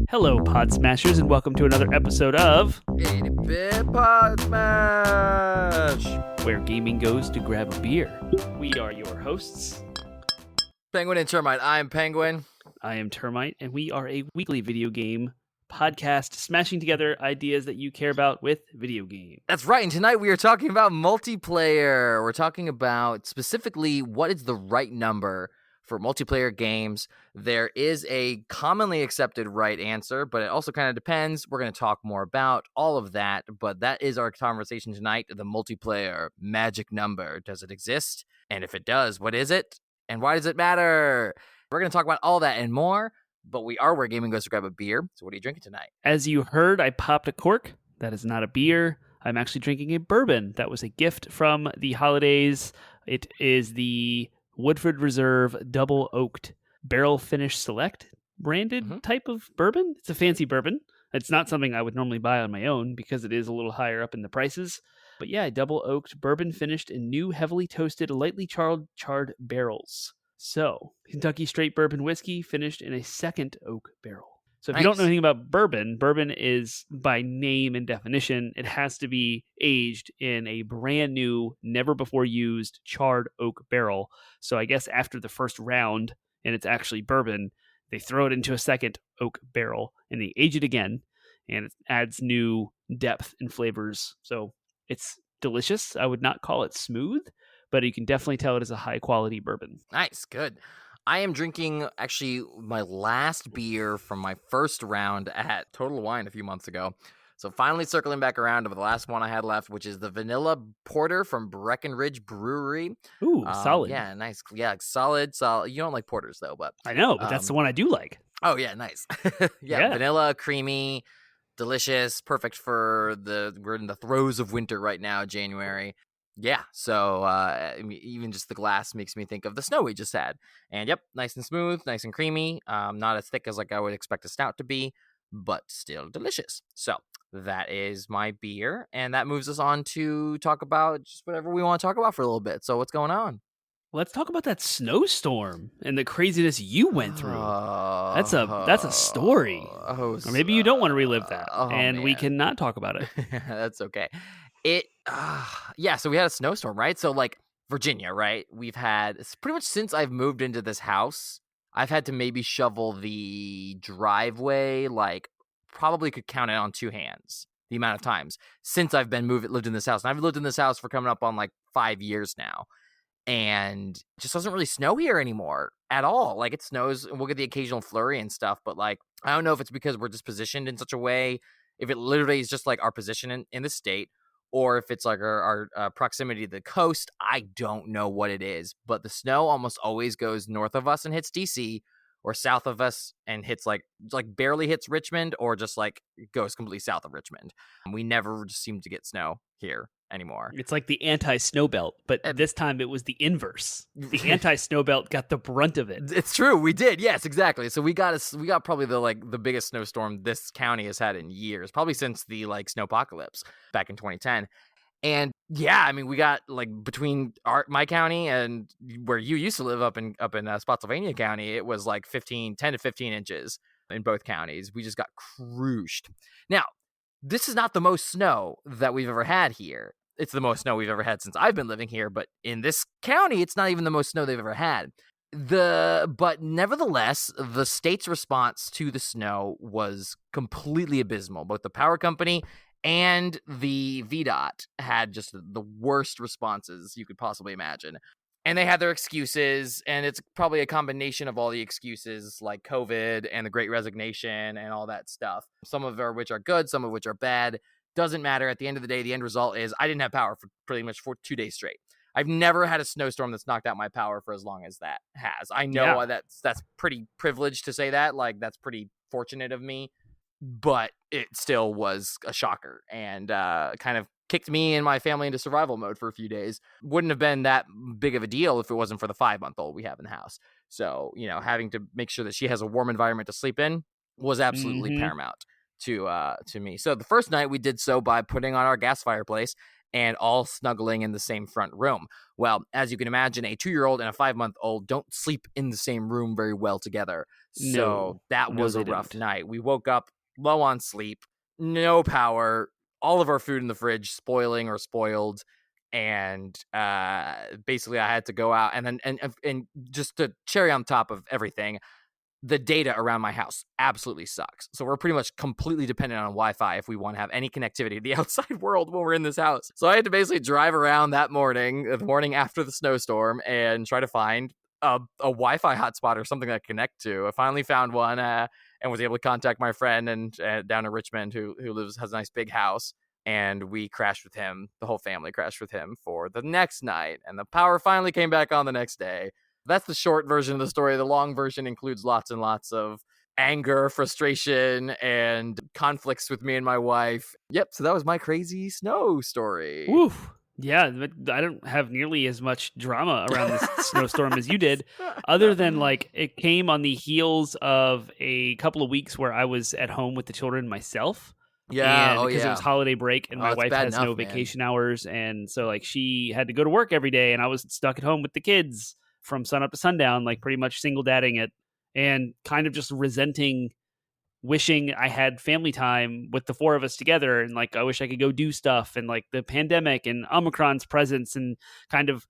Hello, Pod Smashers, and welcome to another episode of 80-bit Pod Smash! Where Gaming Goes to Grab a Beer. We are your hosts. Penguin and Termite. I'm Penguin. I am Termite, and we are a weekly video game podcast smashing together ideas that you care about with video games. That's right, and tonight we are talking about multiplayer. We're talking about specifically what is the right number for multiplayer games. There is a commonly accepted right answer, but it also kind of depends. We're going to talk more about all of that, but that is our conversation tonight, the multiplayer magic number. Does it exist? And if it does, what is it? And why does it matter? We're going to talk about all that and more, but we are where gaming goes to grab a beer. So what are you drinking tonight? As you heard, I popped a cork. That is not a beer. I'm actually drinking a bourbon. That was a gift from the holidays. It is the Woodford Reserve Double Oaked Barrel Finish Select branded type of bourbon. It's a fancy bourbon. It's not something I would normally buy on my own because it is a little higher up in the prices. But yeah, double oaked bourbon finished in new heavily toasted, lightly charred barrels. So, Kentucky straight bourbon whiskey finished in a second oak barrel. So if you don't know anything about bourbon, bourbon is, by name and definition, it has to be aged in a brand new, never before used charred oak barrel. So I guess after the first round, and it's actually bourbon, they throw it into a second oak barrel, and they age it again, and it adds new depth and flavors. So it's delicious. I would not call it smooth, but you can definitely tell it is a high-quality bourbon. Nice, good. I am drinking, actually, my last beer from my first round at Total Wine a few months ago. So finally circling back around to the last one I had left, which is the Vanilla Porter from Breckenridge Brewery. Ooh, solid. Yeah, nice. Yeah, solid. You don't like porters, though, but... I know, but that's the one I do like. Oh, yeah, nice. yeah, vanilla, creamy, delicious, perfect for we're in the throes of winter right now, January. Yeah, so even just the glass makes me think of the snow we just had. And yep, nice and smooth, nice and creamy. Not as thick as like I would expect a stout to be, but still delicious. So that is my beer, and that moves us on to talk about just whatever we want to talk about for a little bit. So what's going on? Let's talk about that snowstorm and the craziness you went through. That's a story. Or maybe you don't want to relive that, and we cannot talk about it. That's okay. So we had a snowstorm, right? So like Virginia, right? We've had pretty much since I've moved into this house, I've had to maybe shovel the driveway, like probably could count it on two hands, the amount of times since I've lived in this house. And I've lived in this house for coming up on like 5 years now. And it just doesn't really snow here anymore at all. Like it snows and we'll get the occasional flurry and stuff, but like, I don't know if it's because we're just positioned in such a way, if it literally is just like our position in the state, or if it's like our proximity to the coast. I don't know what it is, but the snow almost always goes north of us and hits DC, or south of us and hits like barely hits Richmond, or just like goes completely south of Richmond. We never just seem to get snow here anymore. It's like the anti-snow belt, but this time it was the inverse. The anti-snow belt got the brunt of it. It's true, we did. Yes, exactly. So we got probably the biggest snowstorm this county has had in years, probably since the like snowpocalypse back in 2010. And yeah, I mean, we got like between my county and where you used to live up in Spotsylvania County, it was like 10 to 15 inches in both counties. We just got crushed. Now, this is not the most snow that we've ever had here. It's the most snow we've ever had since I've been living here, but in this county, it's not even the most snow they've ever had. But nevertheless, the state's response to the snow was completely abysmal. Both the power company and the VDOT had just the worst responses you could possibly imagine. And they had their excuses, and it's probably a combination of all the excuses like COVID and the Great Resignation and all that stuff. Some of which are good, some of which are bad. Doesn't matter. At the end of the day, the end result is I didn't have power for pretty much for 2 days straight. I've never had a snowstorm that's knocked out my power for as long as that has. I know that's pretty privileged to say that. Like, that's pretty fortunate of me. But it still was a shocker and kind of kicked me and my family into survival mode for a few days. Wouldn't have been that big of a deal if it wasn't for the 5-month-old we have in the house. So, having to make sure that she has a warm environment to sleep in was absolutely paramount to me. So the first night we did so by putting on our gas fireplace and all snuggling in the same front room. Well, as you can imagine, a 2-year-old and a 5-month-old don't sleep in the same room very well together. So that No, was they a rough don't. night. We woke up low on sleep, no power, all of our food in the fridge spoiling or spoiled. And basically I had to go out, and then and just to cherry on top of everything, the data around my house absolutely sucks. So we're pretty much completely dependent on Wi-Fi if we want to have any connectivity to the outside world when we're in this house. So I had to basically drive around that morning, the morning after the snowstorm, and try to find a Wi-Fi hotspot or something that I connect to. I finally found one and was able to contact my friend and down in Richmond who has a nice big house. And we crashed with him. The whole family crashed with him for the next night. And the power finally came back on the next day. That's the short version of the story. The long version includes lots and lots of anger, frustration, and conflicts with me and my wife. Yep, so that was my crazy snow story. Woof. Yeah, but I don't have nearly as much drama around this snowstorm as you did, other than like it came on the heels of a couple of weeks where I was at home with the children myself. Yeah, And because it was holiday break and my wife has no vacation hours, and so like she had to go to work every day, and I was stuck at home with the kids from sun up to sundown, like pretty much single dadding it, and kind of just resenting, wishing I had family time with the four of us together, and like I wish I could go do stuff, and like the pandemic and Omicron's presence and kind of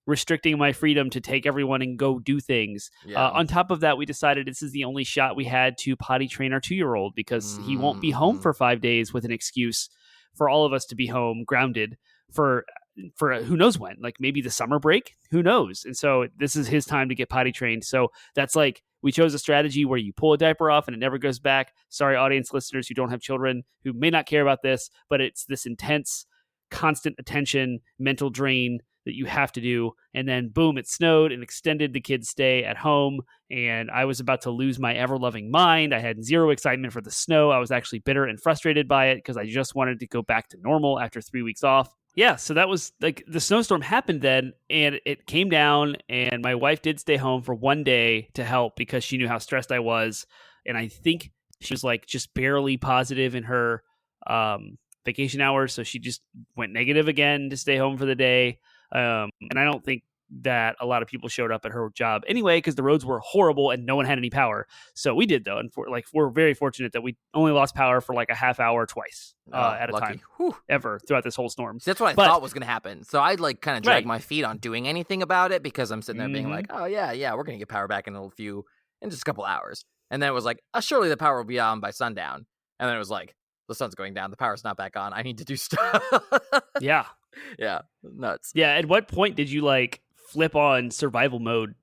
restricting my freedom to take everyone and go do things. On top of that, we decided this is the only shot we had to potty train our 2-year-old because he won't be home for 5 days with an excuse for all of us to be home grounded for who knows when, like maybe the summer break, who knows. And so this is his time to get potty trained. So that's like, we chose a strategy where you pull a diaper off and it never goes back. Sorry, audience listeners who don't have children who may not care about this, but it's this intense, constant attention, mental drain that you have to do. And then boom, it snowed and extended the kids' stay at home. And I was about to lose my ever-loving mind. I had zero excitement for the snow. I was actually bitter and frustrated by it because I just wanted to go back to normal after 3 weeks off. Yeah, so that was like the snowstorm happened then, and it came down, and my wife did stay home for 1 day to help because she knew how stressed I was. And I think she was like just barely positive in her vacation hours, so she just went negative again to stay home for the day. And I don't think that a lot of people showed up at her job anyway because the roads were horrible and no one had any power. So we did though, and we're very fortunate that we only lost power for like a half hour twice at a time ever throughout this whole storm. See, that's what I thought was going to happen. So I'd like kind of drag my feet on doing anything about it because I'm sitting there being like, oh yeah, we're going to get power back in just a couple hours. And then it was like, surely the power will be on by sundown. And then it was like, the sun's going down, the power's not back on. I need to do stuff. Yeah, nuts. Yeah, at what point did you like flip on survival mode?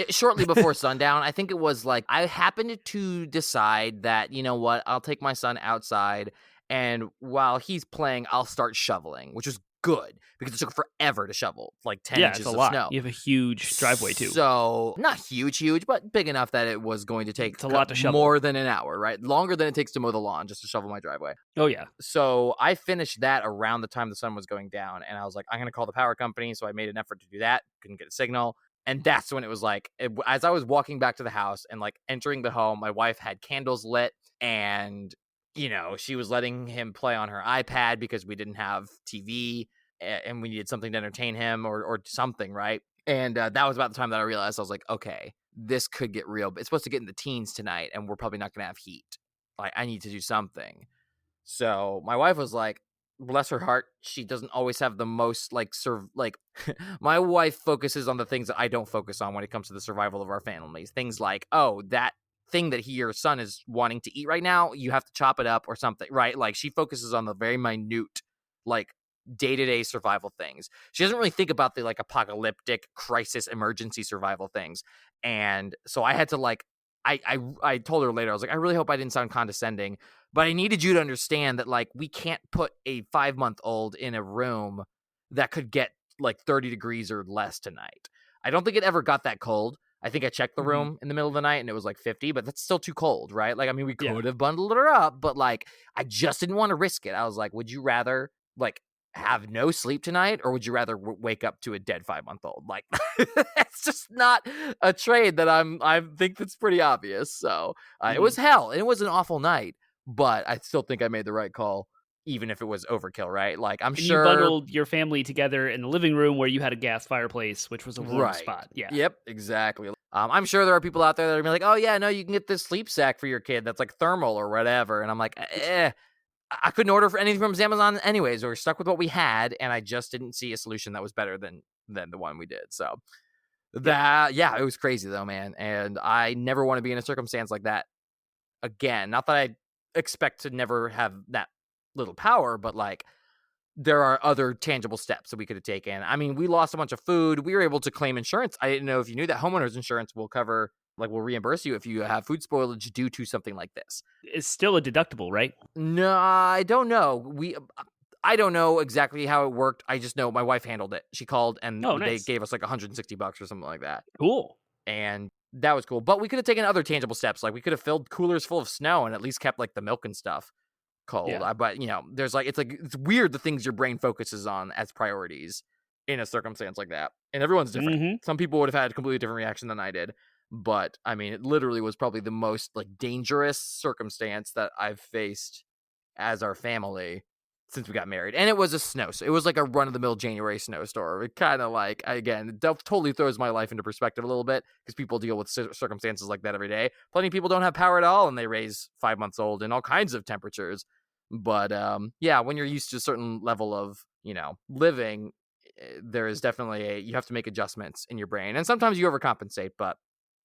Shortly before sundown. I think it was like I happened to decide that, you know what, I'll take my son outside, and while he's playing, I'll start shoveling, which was good because it took forever to shovel, like 10 inches of snow. You have a huge driveway too. So not huge, but big enough that it was going to take a lot to shovel. More than an hour, right? Longer than it takes to mow the lawn just to shovel my driveway. Oh yeah. So I finished that around the time the sun was going down, and I was like, I'm going to call the power company. So I made an effort to do that. Couldn't get a signal. And that's when it was like, as I was walking back to the house and like entering the home, my wife had candles lit, and she was letting him play on her iPad because we didn't have TV and we needed something to entertain him or something, right? And that was about the time that I realized, I was like, okay, this could get real. It's supposed to get in the teens tonight, and we're probably not going to have heat. Like, I need to do something. So my wife was like, bless her heart, she doesn't always have the most my wife focuses on the things that I don't focus on when it comes to the survival of our families. Things like, oh, that thing that your son is wanting to eat right now, you have to chop it up or something, right? Like, she focuses on the very minute, like, day-to-day survival things. She doesn't really think about the like apocalyptic crisis emergency survival things. And so I had to like, I told her later, I was like, I really hope I didn't sound condescending, but I needed you to understand that like we can't put a 5-month-old in a room that could get like 30 degrees or less tonight. I don't think it ever got that cold. I think I checked the room in the middle of the night and it was like 50, but that's still too cold, right? Like, I mean, we could have bundled her up, but like, I just didn't want to risk it. I was like, would you rather like have no sleep tonight, or would you rather wake up to a dead 5-month-old? Like, it's just not a trade that I think that's pretty obvious. So it was hell, and it was an awful night, but I still think I made the right call. even if it was overkill, right? Like, I'm And sure you bundled your family together in the living room where you had a gas fireplace, which was a warm right. spot. Yeah. Yep, exactly. I'm sure there are people out there that are gonna be like, oh yeah, no, you can get this sleep sack for your kid that's like thermal or whatever. And I'm like, I couldn't order for anything from Amazon anyways. We're stuck with what we had, and I just didn't see a solution that was better than the one we did. So it was crazy though, man. And I never want to be in a circumstance like that again. Not that I expect to never have that little power, but like, there are other tangible steps that we could have taken. I mean, we lost a bunch of food. We were able to claim insurance. I didn't know if you knew that homeowners insurance will cover, like, will reimburse you if you have food spoilage due to something like this. It's still a deductible, right? No, I don't know. I don't know exactly how it worked. I just know my wife handled it. She called and they gave us like $160 or something like that. Cool. And that was cool. But we could have taken other tangible steps. Like, we could have filled coolers full of snow and at least kept like the milk and stuff cold. Yeah. But there's like, it's weird the things your brain focuses on as priorities in a circumstance like that. And everyone's different. Mm-hmm. Some people would have had a completely different reaction than I did. But I mean, it literally was probably the most like dangerous circumstance that I've faced as our family since we got married. And it was a snow. So it was like a run-of-the-mill January snowstorm. It kind of like, again, it totally throws my life into perspective a little bit because people deal with circumstances like that every day. Plenty of people don't have power at all and they raise 5 months old in all kinds of temperatures. But when you're used to a certain level of, living, there is definitely you have to make adjustments in your brain. And sometimes you overcompensate, but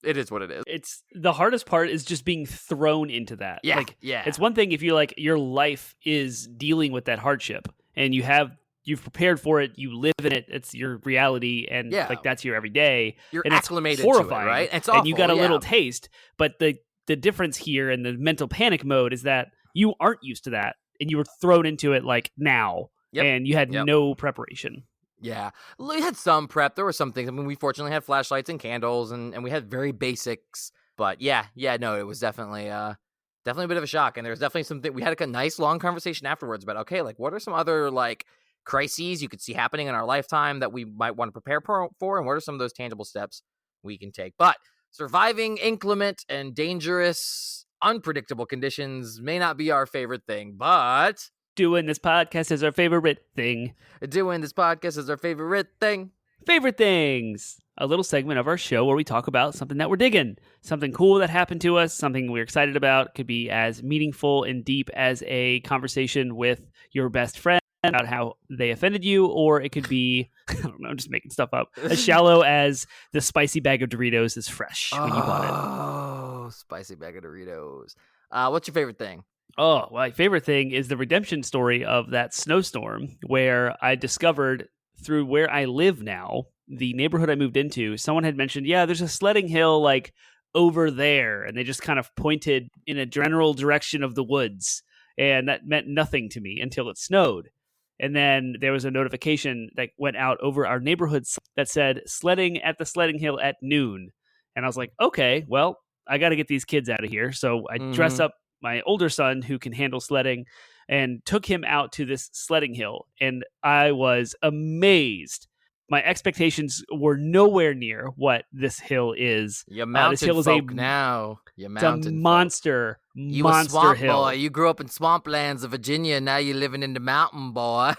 it is what it is. It's the hardest part is just being thrown into that. Yeah, like, yeah. It's one thing if you like your life is dealing with that hardship and you've prepared for it, you live in it, it's your reality, and like that's your everyday. You're and acclimated it's horrifying, to it, right? It's awful, and you got a little taste. But the difference here in the mental panic mode is that you aren't used to that, and you were thrown into it like now, and you had no preparation. Yeah, we had some prep. There were some things. I mean, we fortunately had flashlights and candles, and we had very basics. But no, it was definitely a bit of a shock. And there was definitely something. We had a nice long conversation afterwards about, okay, like, what are some other like crises you could see happening in our lifetime that we might want to prepare for, and what are some of those tangible steps we can take? But surviving inclement and dangerous, unpredictable conditions may not be our favorite thing, but doing this podcast is our favorite thing. Doing this podcast is our favorite thing. Favorite things. A little segment of our show where we talk about something that we're digging. Something cool that happened to us. Something we're excited about. Could be as meaningful and deep as a conversation with your best friend about how they offended you. Or it could be, I don't know, I'm just making stuff up. As shallow as the spicy bag of Doritos is fresh when you bought it. Oh, spicy bag of Doritos. What's your favorite thing? Oh, my favorite thing is the redemption story of that snowstorm where I discovered through where I live now, the neighborhood I moved into, someone had mentioned, there's a sledding hill like over there. And they just kind of pointed in a general direction of the woods. And that meant nothing to me until it snowed. And then there was a notification that went out over our neighborhood that said sledding at the sledding hill at noon. And I was like, okay, well, I got to get these kids out of here. So I dress up my older son who can handle sledding and took him out to this sledding hill. And I was amazed. My expectations were nowhere near what this hill is. You mountain folk now. You mountain it's a monster, you monster swamp hill. Boy. You grew up in swamplands of Virginia. Now you're living in the mountain, boy.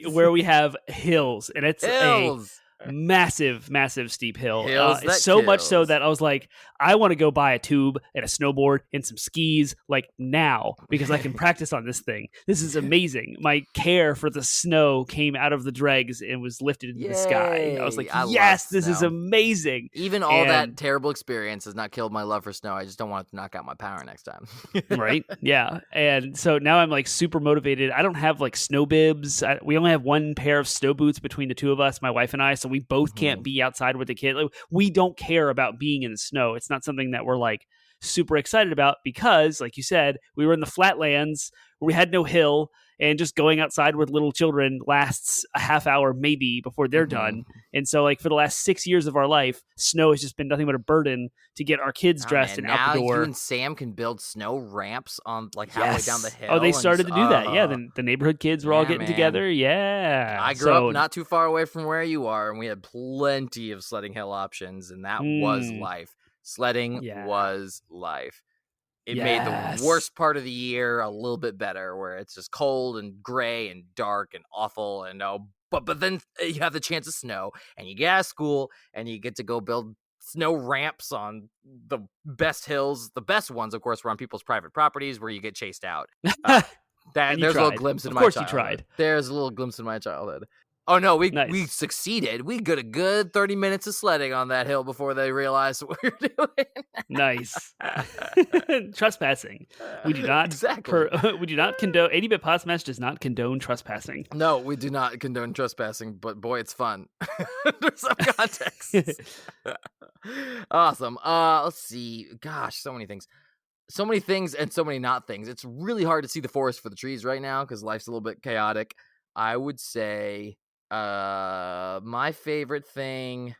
Where we have hills. And it's hills. Massive steep hill. Hills so much so that I was like, I want to go buy a tube and a snowboard and some skis like now because I can practice on this thing. This is amazing. My care for the snow came out of the dregs and was lifted into the sky. I was like, yes, this is amazing. Even all that terrible experience has not killed my love for snow. I just don't want it to knock out my power next time. Right? Yeah. And so now I'm like super motivated. I don't have like snow bibs. We only have one pair of snow boots between the two of us, my wife and I. So we both can't be outside with the kid. Like, we don't care about being in the snow. It's not something that we're like super excited about because, like you said, we were in the flatlands where we had no hill, and just going outside with little children lasts a half hour maybe before they're done. And so like for the last 6 years of our life, snow has just been nothing but a burden to get our kids dressed and out the door. Now you and Sam can build snow ramps on like halfway down the hill. Oh, they started to do that. Yeah, the neighborhood kids were all getting together. Yeah. I grew up not too far away from where you are, and we had plenty of sledding hill options, and that was life. Sledding was life. It made the worst part of the year a little bit better, where it's just cold and gray and dark and awful. And but then you have the chance of snow, and you get out of school, and you get to go build snow ramps on the best hills. The best ones, of course, were on people's private properties where you get chased out. There's a little glimpse in my childhood. Of course you tried. There's a little glimpse in my childhood. Oh, no, we Nice. succeeded. We got a good 30 minutes of sledding on that hill before they realized what we were doing. Nice. Trespassing. We do not Exactly. we do not condone 8-bit Pod Smash does not condone trespassing. No, we do not condone trespassing, but boy, it's fun. There's some context. Awesome. Let's see. Gosh, so many things. So many things and so many not things. It's really hard to see the forest for the trees right now because life's a little bit chaotic. I would say my favorite thing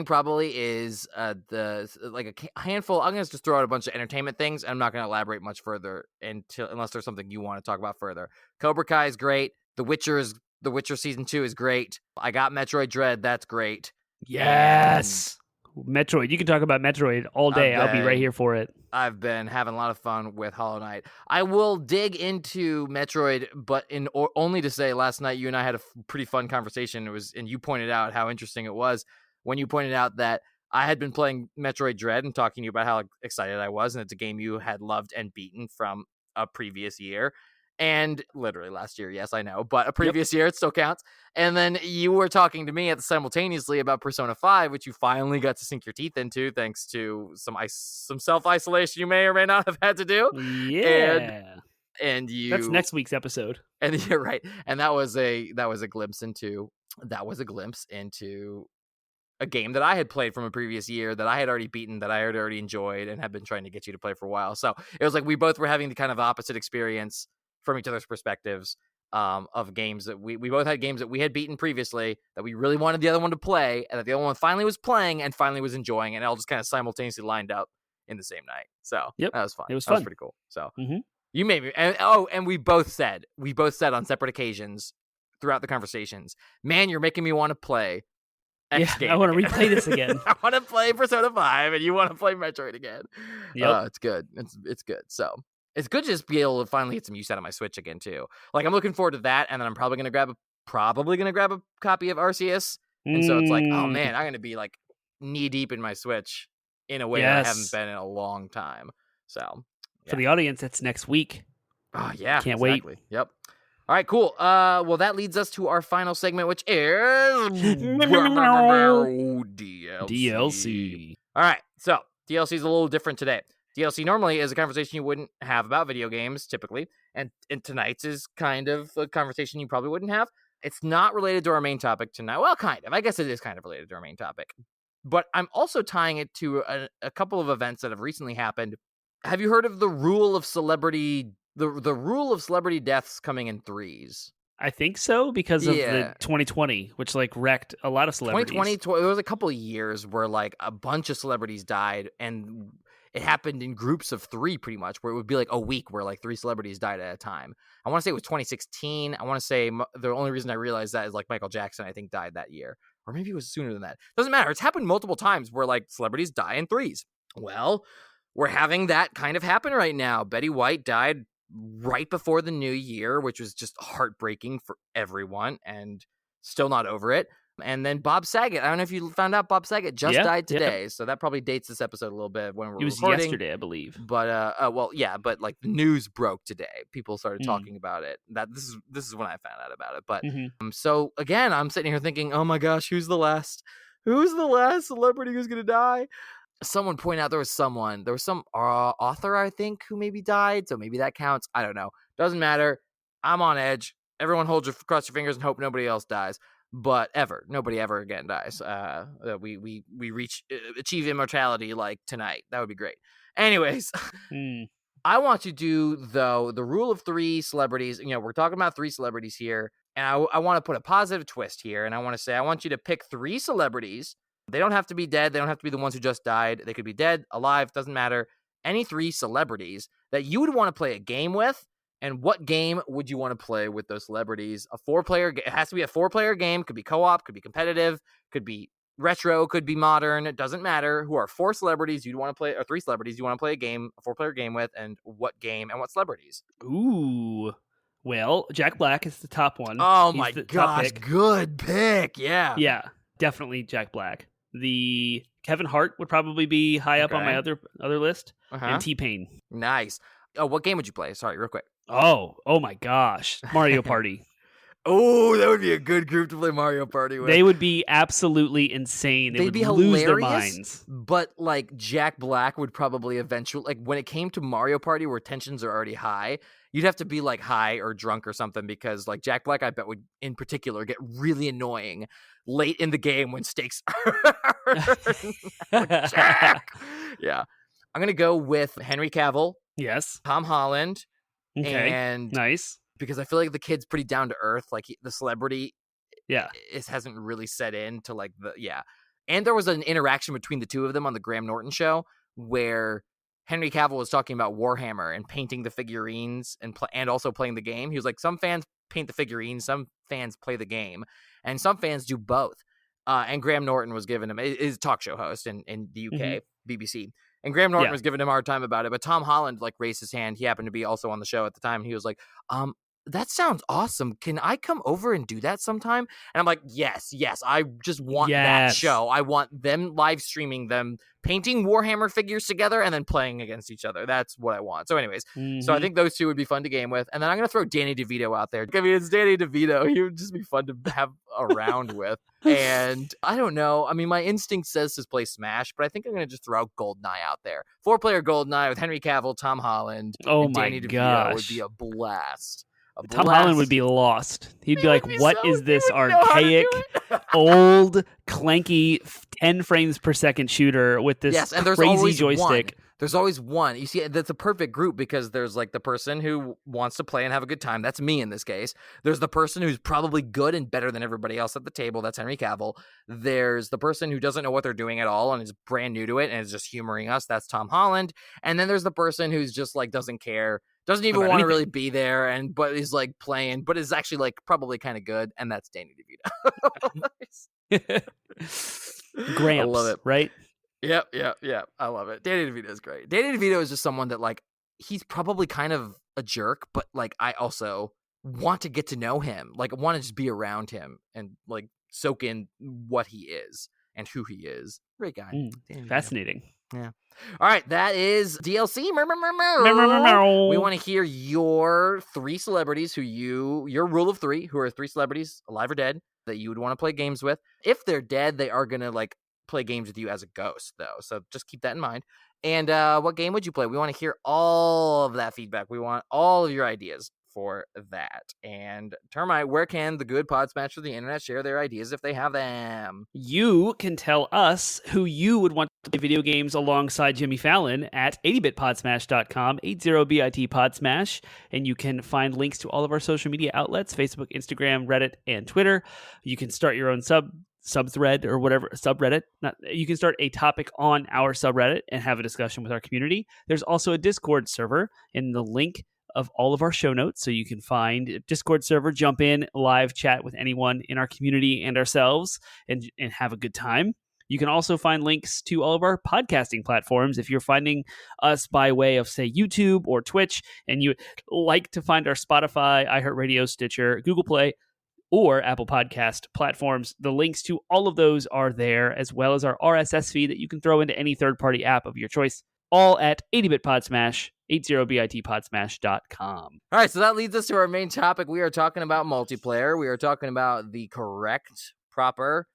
probably is a handful. I'm gonna just throw out a bunch of entertainment things. I'm not gonna elaborate much further unless there's something you want to talk about further. Cobra Kai is great. The Witcher season 2 is great. I got Metroid Dread. That's great. Yes. Metroid. You can talk about Metroid all day. I'll be right here for it. I've been having a lot of fun with Hollow Knight. I will dig into Metroid, but only to say last night you and I had a pretty fun conversation. And you pointed out how interesting it was when you pointed out that I had been playing Metroid Dread and talking to you about how excited I was, and it's a game you had loved and beaten from a previous year. And literally last year, yes, I know, but a previous year, it still counts. And then you were talking to me simultaneously about Persona 5, which you finally got to sink your teeth into thanks to some self-isolation you may or may not have had to do. Yeah. And you... That's next week's episode. And you're right. And that was a glimpse into a game that I had played from a previous year that I had already beaten, that I had already enjoyed, and had been trying to get you to play for a while. So it was like we both were having the kind of opposite experience from each other's perspectives of games that we both had games that we had beaten previously that we really wanted the other one to play, and that the other one finally was playing and finally was enjoying, and it all just kind of simultaneously lined up in the same night. So that was fun. It was fun. That was pretty cool. So you made me, and we both said on separate occasions throughout the conversations, man, you're making me want to play X game. I want to replay this again. I want to play Persona 5, and you want to play Metroid again. Yep. It's good. It's good. So it's good to just be able to finally get some use out of my Switch again too. Like I'm looking forward to that, and then I'm probably gonna grab a copy of Arceus. And so it's like, oh man, I'm gonna be like knee deep in my Switch in a way that I haven't been in a long time. So for the audience, that's next week. Oh yeah, can't wait. Yep. All right, cool. Well, that leads us to our final segment, which is DLC. All right, so DLC is a little different today. DLC normally is a conversation you wouldn't have about video games, typically, and tonight's is kind of a conversation you probably wouldn't have. It's not related to our main topic tonight. Well, kind of. I guess it is kind of related to our main topic. But I'm also tying it to a couple of events that have recently happened. Have you heard of the rule of celebrity... The rule of celebrity deaths coming in threes? I think so, because of the 2020, which like wrecked a lot of celebrities. 2020, there was a couple of years where like a bunch of celebrities died, and it happened in groups of 3 pretty much, where it would be like a week where like 3 celebrities died at a time. I want to say it was 2016. I want to say the only reason I realized that is like Michael Jackson, I think, died that year. Or maybe it was sooner than that. Doesn't matter. It's happened multiple times where like celebrities die in 3s. Well, we're having that kind of happen right now. Betty White died right before the new year, which was just heartbreaking for everyone and still not over it. And then Bob Saget, I don't know if you found out, Bob Saget just died today. So that probably dates this episode a little bit when we're recording. It was yesterday, I believe. But but like the news broke today. People started talking about it. That this is when I found out about it. But so again, I'm sitting here thinking, oh my gosh, who's the last celebrity who's gonna die? Someone pointed out there was some author, I think, who maybe died, so maybe that counts. I don't know. Doesn't matter. I'm on edge. Everyone cross your fingers and hope nobody else dies. But nobody ever again dies. We achieve immortality like tonight. That would be great. Anyways, I want to do though the rule of 3 celebrities. You know, we're talking about 3 celebrities here, and I want to put a positive twist here, and I want to say I want you to pick 3 celebrities. They don't have to be dead. They don't have to be the ones who just died. They could be dead, alive, doesn't matter. Any 3 celebrities that you would want to play a game with, and what game would you want to play with those celebrities? It has to be a 4-player game. Could be co-op, could be competitive, could be retro, could be modern, it doesn't matter. Who are 4 celebrities you'd want to play, or 3 celebrities you want to play a 4-player game with, and what game and what celebrities? Ooh. Well, Jack Black is the top one. Oh He's my the top gosh, pick. good pick. Yeah. Yeah, definitely Jack Black. The Kevin Hart would probably be high up on my other list, and T-Pain. Nice. Oh, what game would you play? Sorry, real quick. Oh my gosh, Mario Party. Oh, that would be a good group to play Mario Party with. They would be absolutely insane. They'd be lose hilarious, their minds. But like Jack Black would probably eventually, like when it came to Mario Party where tensions are already high, you'd have to be like high or drunk or something, because like Jack Black, I bet, would in particular get really annoying late in the game when stakes are like, Jack! Yeah. I'm going to go with Henry Cavill. Yes. Tom Holland. Okay. And nice. Because I feel like the kid's pretty down to earth. Like the celebrity hasn't really set in to like And there was an interaction between the two of them on the Graham Norton show where Henry Cavill was talking about Warhammer and painting the figurines and also playing the game. He was like, some fans paint the figurines, some fans play the game, and some fans do both. And Graham Norton was giving him, is a talk show host in the UK, BBC. And Graham Norton was giving him a hard time about it, but Tom Holland like raised his hand. He happened to be also on the show at the time. And he was like, that sounds awesome. Can I come over and do that sometime? And I'm like, yes. I just want that show. I want them live streaming them painting Warhammer figures together and then playing against each other. That's what I want. So anyways, so I think those two would be fun to game with. And then I'm going to throw Danny DeVito out there. I mean, it's Danny DeVito. He would just be fun to have around with. And I don't know. I mean, my instinct says to play Smash, but I think I'm going to just throw out GoldenEye out there. 4-player GoldenEye with Henry Cavill, Tom Holland, and Danny DeVito would be a blast. Tom Holland would be lost. He'd be like, what is this archaic, old, clanky, 10 frames per second shooter with this and crazy joystick? There's always one. You see, that's a perfect group because there's like the person who wants to play and have a good time. That's me in this case. There's the person who's probably good and better than everybody else at the table. That's Henry Cavill. There's the person who doesn't know what they're doing at all and is brand new to it and is just humoring us. That's Tom Holland. And then there's the person who's just like doesn't care, doesn't even want to really be there, but is like playing, but is actually like probably kind of good, and that's Danny DeVito. Gramps, I love it. Right? Yep. I love it. Danny DeVito is great. Danny DeVito is just someone that like he's probably kind of a jerk, but like I also want to get to know him. Like I want to just be around him and like soak in what he is and who he is. Great guy. Fascinating. Yeah. All right, that is DLC. We want to hear your 3 celebrities your rule of 3, who are 3 celebrities, alive or dead, that you would want to play games with. If they're dead, they are going to like play games with you as a ghost, though. So just keep that in mind. And what game would you play? We want to hear all of that feedback. We want all of your ideas for that. And Termite, where can the good pod smash of the internet share their ideas if they have them? You can tell us who you would want to play video games alongside Jimmy Fallon at 80bitpodsmash.com, 80bit podsmash, and you can find links to all of our social media outlets, Facebook, Instagram, Reddit, and Twitter. You can start your own subthread or whatever, subreddit. You can start a topic on our subreddit and have a discussion with our community. There's also a Discord server in the link of all of our show notes, so you can find a Discord server, jump in, live chat with anyone in our community and ourselves, and have a good time. You can also find links to all of our podcasting platforms. If you're finding us by way of, say, YouTube or Twitch, and you like to find our Spotify, iHeartRadio, Stitcher, Google Play, or Apple Podcast platforms, the links to all of those are there, as well as our RSS feed that you can throw into any third-party app of your choice, all at 80bitpodsmash, 80bitpodsmash.com. All right, so that leads us to our main topic. We are talking about multiplayer. We are talking about the correct, proper,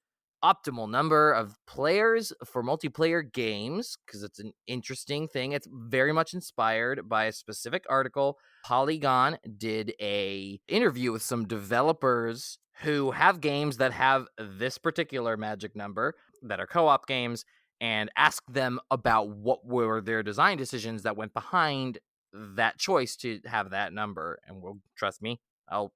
optimal number of players for multiplayer games, because it's an interesting thing. It's very much inspired by a specific article. Polygon did a interview with some developers who have games that have this particular magic number that are co-op games, and asked them about what were their design decisions that went behind that choice to have that number. And trust me, I'll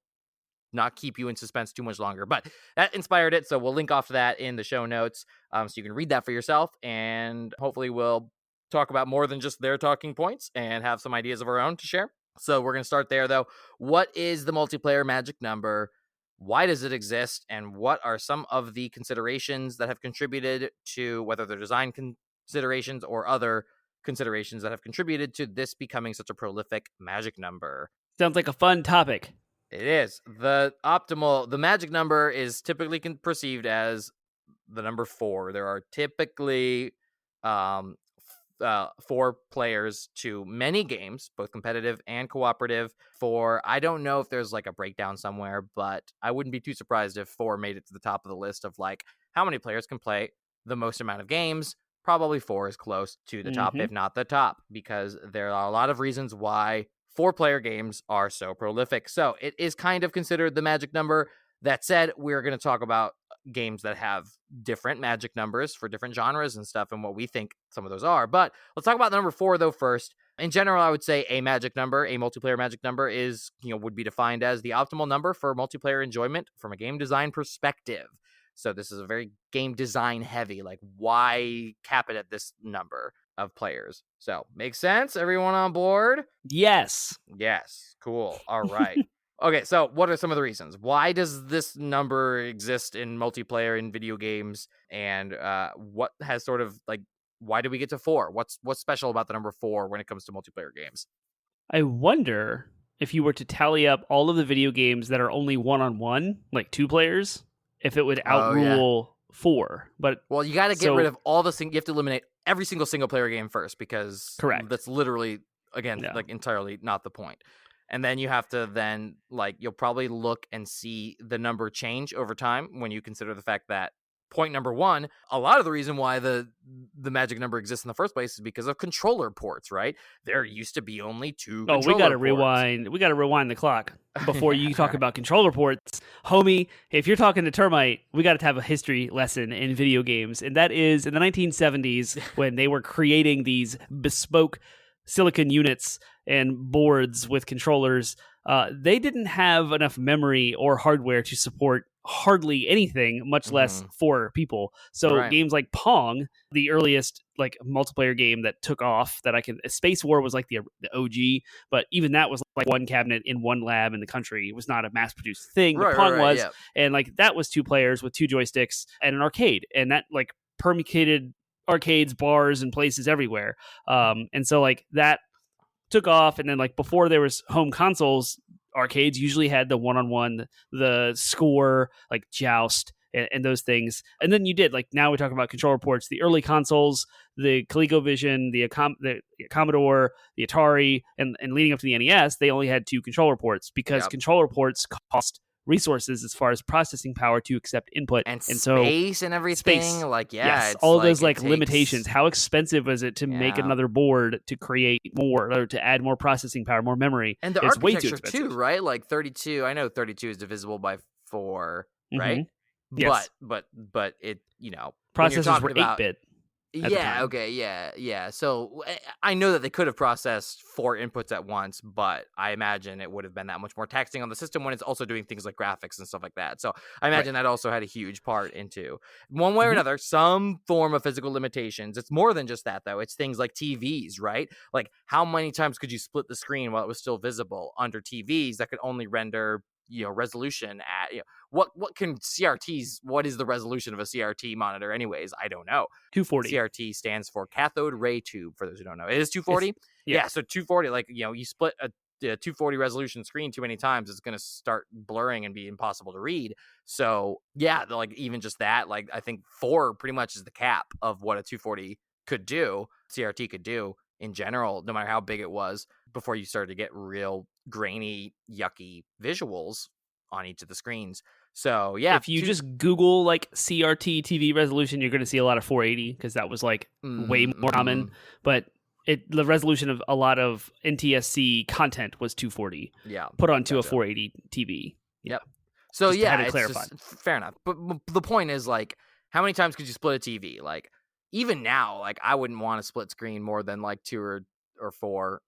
not keep you in suspense too much longer, but that inspired it. So we'll link off to that in the show notes, so you can read that for yourself, and hopefully we'll talk about more than just their talking points and have some ideas of our own to share. So we're going to start there, though. What is the multiplayer magic number? why does it exist, and what are some of the considerations that have contributed to, whether they're design considerations or other considerations that have contributed to this becoming such a prolific magic number. Sounds like a fun topic. It is. The magic number is typically perceived as the number 4. There are typically 4 players to many games, both competitive and cooperative. I don't know if there's like a breakdown somewhere, but I wouldn't be too surprised if 4 made it to the top of the list of like how many players can play the most amount of games. Probably 4 is close to the top, if not the top, because there are a lot of reasons why 4-player games are so prolific. So it is kind of considered the magic number. That said, we're going to talk about games that have different magic numbers for different genres and stuff, and what we think some of those are. But let's talk about number 4 though first. In general, I would say a multiplayer magic number would be defined as the optimal number for multiplayer enjoyment from a game design perspective. So this is a very game design heavy, like why cap it at this number of players? So makes sense? Everyone on board? Yes. Cool. All right. Okay, so what are some of the reasons? Why does this number exist in multiplayer in video games? And what has sort of like, why did we get to 4? What's special about the number 4 when it comes to multiplayer games? I wonder if you were to tally up all of the video games that are only one-on-one, like 2 players, if it would outrule 4. But well, you got to get rid of all the you have to eliminate every single player game first, because that's literally like entirely not the point. And then you have to you'll probably look and see the number change over time when you consider the fact that point number 1, a lot of the reason why the magic number exists in the first place is because of controller ports, right? There used to be only 2 controller ports. We got to rewind. We got to rewind the clock before you talk about controller ports. Homie, if you're talking to Termite, we got to have a history lesson in video games. And that is in the 1970s when they were creating these bespoke silicon units and boards with controllers. They didn't have enough memory or hardware to support hardly anything, much less 4 people. So games like Pong, the earliest like multiplayer game that took off Space War was like the OG, but even that was like one cabinet in one lab in the country. It was not a mass produced thing, but Pong was. Yeah. And like that was 2 players with 2 joysticks and an arcade. And that like permeated arcades, bars, and places everywhere. And so like that took off. And then like before there was home consoles, arcades usually had the one-on-one, the score, like Joust and those things. And then you did like, now we're talking about controller ports, the early consoles, the ColecoVision, the Commodore, the Atari, and leading up to the NES, they only had 2 controller ports because controller ports cost resources as far as processing power to accept input and space so, and everything. Yes, all of those like limitations. How expensive is it to make another board to create more or to add more processing power, more memory? And the architecture too, right? Like 32. I know 32 is divisible by 4, right? Yes. But it processors were 8-bit. Yeah. So I know that they could have processed 4 inputs at once, but I imagine it would have been that much more taxing on the system when it's also doing things like graphics and stuff like that. So I imagine that also had a huge part into one way or another, some form of physical limitations. It's more than just that though. It's things like TVs, right? Like how many times could you split the screen while it was still visible under TVs that could only render resolution at what can CRTs, what is the resolution of a CRT monitor anyways? I don't know. 240. CRT stands for cathode ray tube, for those who don't know. It is 240. Yeah, so 240, like you split a 240 resolution screen too many times, it's going to start blurring and be impossible to read. So yeah, like even just that, like I think 4 pretty much is the cap of what a 240 could do, CRT could do in general, no matter how big it was, before you started to get real grainy, yucky visuals on each of the screens. So yeah, if you just Google like CRT TV resolution, you're going to see a lot of 480 because that was like way more common. But the resolution of a lot of NTSC content was 240. Yeah, put onto a 480 TV. Yep. So just yeah, it's clarified. Fair enough. But the point is like, how many times could you split a TV? Like even now, like I wouldn't want to split screen more than like 2 or 4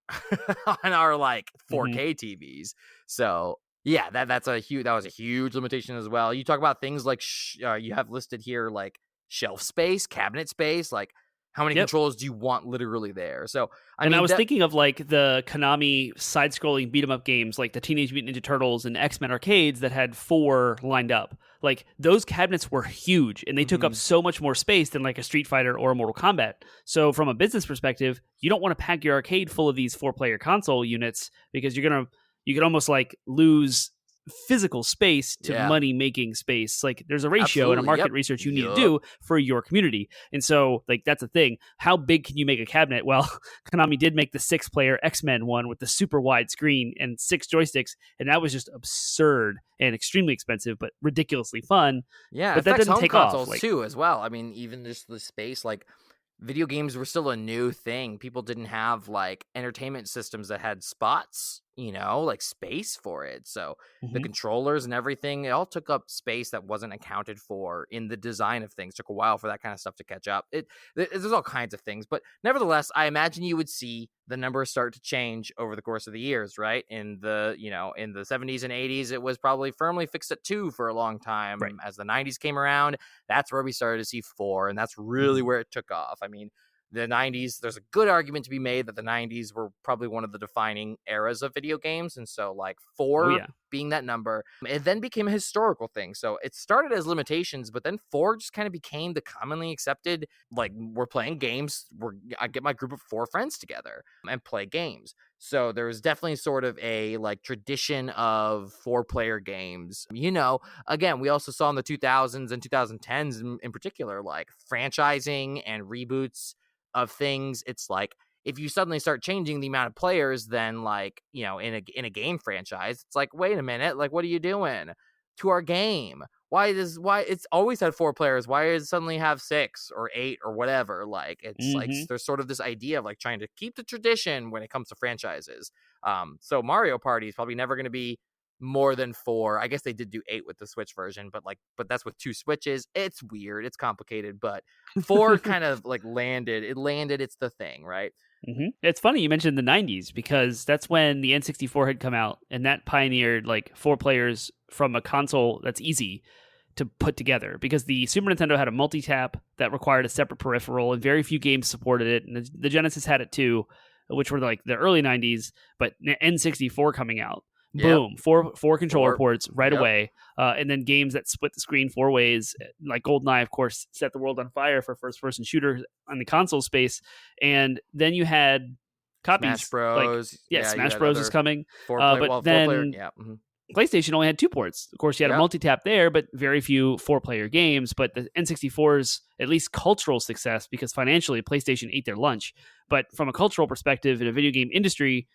on our like 4K TVs. So yeah, that was a huge limitation as well. You talk about things like you have listed here like shelf space, cabinet space. Like How many Yep. controls do you want literally there? So I And I mean was that thinking of like the Konami side-scrolling beat 'em up games, like the Teenage Mutant Ninja Turtles and X-Men arcades that had 4 lined up. Like those cabinets were huge, and they took up Mhm. so much more space than like a Street Fighter or a Mortal Kombat. So from a business perspective, you don't want to pack your arcade full of these 4-player console units because you could almost like lose physical space to Yeah, money making space. Like there's a ratio and a absolutely. market Yep. research you need to Yup. do for your community. And so like that's a thing. How big can you make a cabinet? Well, Konami did make the 6-player X-Men one with the super wide screen and 6 joysticks, and that was just absurd and extremely expensive, but ridiculously fun. Yeah, it But that affects didn't home take off. consoles Like, too as well. I mean, even just the space, like video games were still a new thing. People didn't have like entertainment systems that had spots, like space for it. So the mhm. controllers and everything, it all took up space that wasn't accounted for in the design of things. Took a while for that kind of stuff to catch up. There's all kinds of things, but nevertheless, I imagine you would see the numbers start to change over the course of the years, right? In the 70s and 80s, it was probably firmly fixed at 2 for a long Right. time. As the 90s came around, that's where we started to see 4, and that's really Mhm. where it took off. I mean, the 90s, there's a good argument to be made that the 90s were probably one of the defining eras of video games, and so like Oh 4 yeah. being that number, it then became a historical thing. So it started as limitations, but then 4 just kind of became the commonly accepted, like, we're playing games, I get my group of 4 friends together and play games. So there was definitely sort of a like tradition of 4-player games. Again, we also saw in the 2000s and 2010s in particular, like franchising and reboots of things. It's like if you suddenly start changing the amount of players, then like, in a game franchise, it's like, wait a minute, like, what are you doing to our game? Why it's always had 4 players? Why does it suddenly have 6 or 8 or whatever? Like, it's like Mhm. there's sort of this idea of like trying to keep the tradition when it comes to franchises. So Mario Party is probably never going to be more than 4. I guess they did do 8 with the Switch version, but that's with 2 Switches. It's weird, it's complicated, but 4 kind of like landed. It landed. It's the thing, right? It's funny you mentioned the 90s because that's when the N64 had come out, and that pioneered like 4 players from a console that's easy to put together because the Super Nintendo had a multi-tap that required a separate peripheral and very few games supported it, and the Genesis had it too, which were like the early 90s. But N64 coming out, Yep. boom, four controller 4. ports right Yep. away, and then games that split the screen 4 ways, like GoldenEye, of course, set the world on fire for first-person shooter on the console space. And then you had Smash copies like, Bros. yeah, Yeah, you Smash had Bros is other coming, 4-player. but Well, 4-player. then Yeah. Mhm. PlayStation only had 2 ports. Of course, you had a Yep. multi-tap there, but very few 4-player games. But the N64's at least cultural success, because financially PlayStation ate their lunch. But from a cultural perspective in a video game industry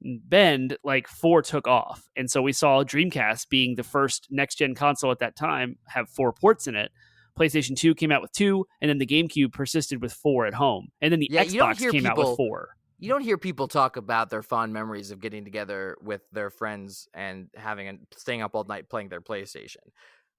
bend, like 4 took off. And so we saw Dreamcast being the first next-gen console at that time have 4 ports in it. PlayStation 2 came out with 2, and then the GameCube persisted with 4 at home. And then the Yeah, Xbox came out with 4. you don't hear people talk about their fond memories of getting together with their friends and staying up all night playing their PlayStation.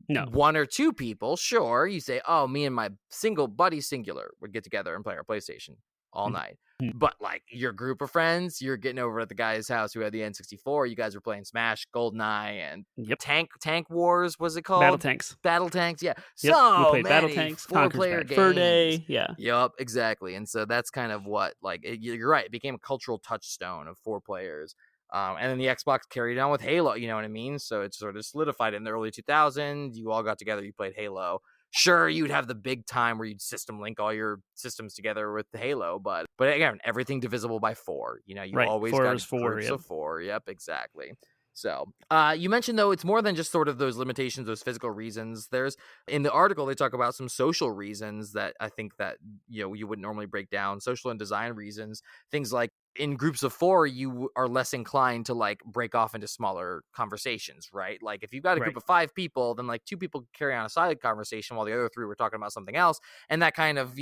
No. 1 or 2 people, sure, you say, oh, me and my single buddy singular would get together and play our PlayStation all night. Mhm. But like your group of friends, you're getting over at the guy's house who had the N64. You guys were playing Smash, GoldenEye, and Yep. Tank Wars. Was it Battle called? Tanks. Battle Tanks. Yeah, Yep. We so played Battle many Tanks, Conker's 4-player Bad Fur games. Day. Yeah. Yep, exactly. And so that's kind of what, like, you're right. It became a cultural touchstone of 4 players. And then the Xbox carried on with Halo, you know what I mean? So it sort of solidified it in the early 2000s. You all got together, you played Halo. Sure, you'd have the big time where you'd system link all your systems together with the Halo, but again, everything divisible by 4. You Right. always 4 got is 4. groups Yep. of 4. Yep, exactly. So, you mentioned though it's more than just sort of those limitations, those physical reasons. There's in the article they talk about some social reasons that I think that you wouldn't normally break down, social and design reasons. Things like in groups of 4, you are less inclined to like break off into smaller conversations, right? Like if you've got a group Right. of 5 people, then like 2 people carry on a side conversation while the other 3 were talking about something else, and that kind of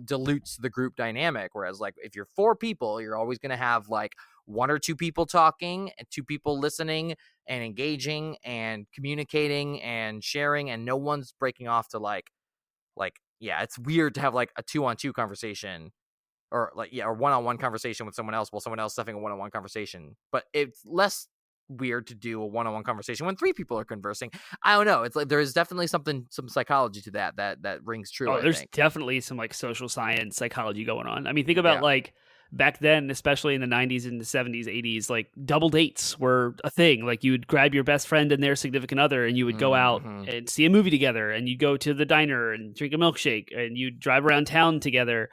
dilutes the group dynamic. Whereas like if you're 4 people, you're always going to have like 1 or 2 people talking and 2 people listening and engaging and communicating and sharing, and no one's breaking off to like yeah, it's weird to have like a 2-on-2 conversation or like or one-on-one conversation with someone else while someone else having a one-on-one conversation, but it's less weird to do a one-on-one conversation when 3 people are conversing. I don't know. It's like there's definitely some psychology to that rings true. Oh, I there's think. definitely some like social science psychology going on. I mean, think about Yeah. like back then, especially in the 90s and the 70s, 80s, like double dates were a thing. Like you would grab your best friend and their significant other and you would go out Mhm. and see a movie together, and you'd go to the diner and drink a milkshake, and you'd drive around town together.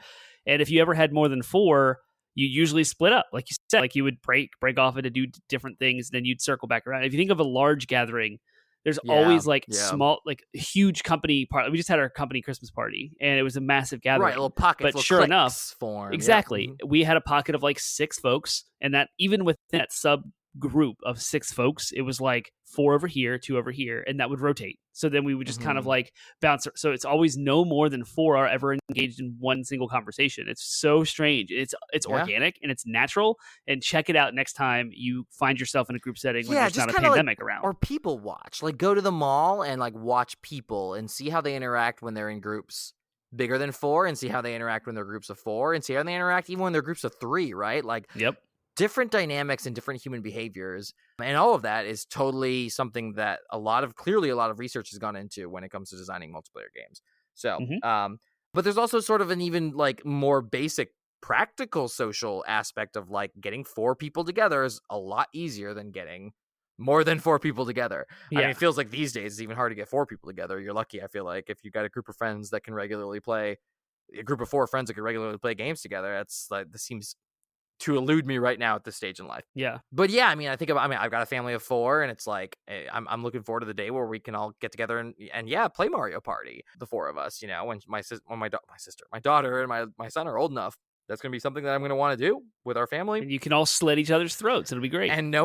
And if you ever had more than 4, you usually split up. Like you said, like you would break off into do different things, then you'd circle back around. If you think of a large gathering, there's Yeah. always like Yeah. small, like huge company party. We just had our company Christmas party, and it was a massive Right. gathering. Little pockets. But Little sure enough, cliques form. exactly, Yep. we had a pocket of like 6 folks, and that even within that sub group of 6 folks, it was like 4 over here, 2 over here, and that would rotate. So then we would just kind of like bounce. So it's always no more than 4 are ever engaged in one single conversation. It's so strange. It's Yeah. organic and it's natural. And check it out next time you find yourself in a group setting when Yeah, there's just not a kinda like- pandemic around. Or people watch. Like go to the mall and like watch people and see how they interact when they're in groups bigger than 4, and see how they interact when they're groups of 4, and see how they interact even when they're groups of 3, right? Like Yep. different dynamics and different human behaviors. And all of that is totally something that clearly a lot of research has gone into when it comes to designing multiplayer games. So, but there's also sort of an even like more basic practical social aspect of like getting 4 people together is a lot easier than getting more than 4 people together. I mean, it feels like these days it's even hard to get 4 people together. You're lucky, I feel like, if you got a group of friends that can regularly play, a group of 4 friends that can regularly play games together. That's like, this seems to elude me right now at this stage in life. Yeah. But yeah, I mean, I've got a family of 4, and it's like, I'm looking forward to the day where we can all get together and yeah, play Mario Party, the 4 of us, you know, when my daughter and my son are old enough. That's going to be something that I'm going to want to do with our family. And you can all slit each other's throats. It'll be great. And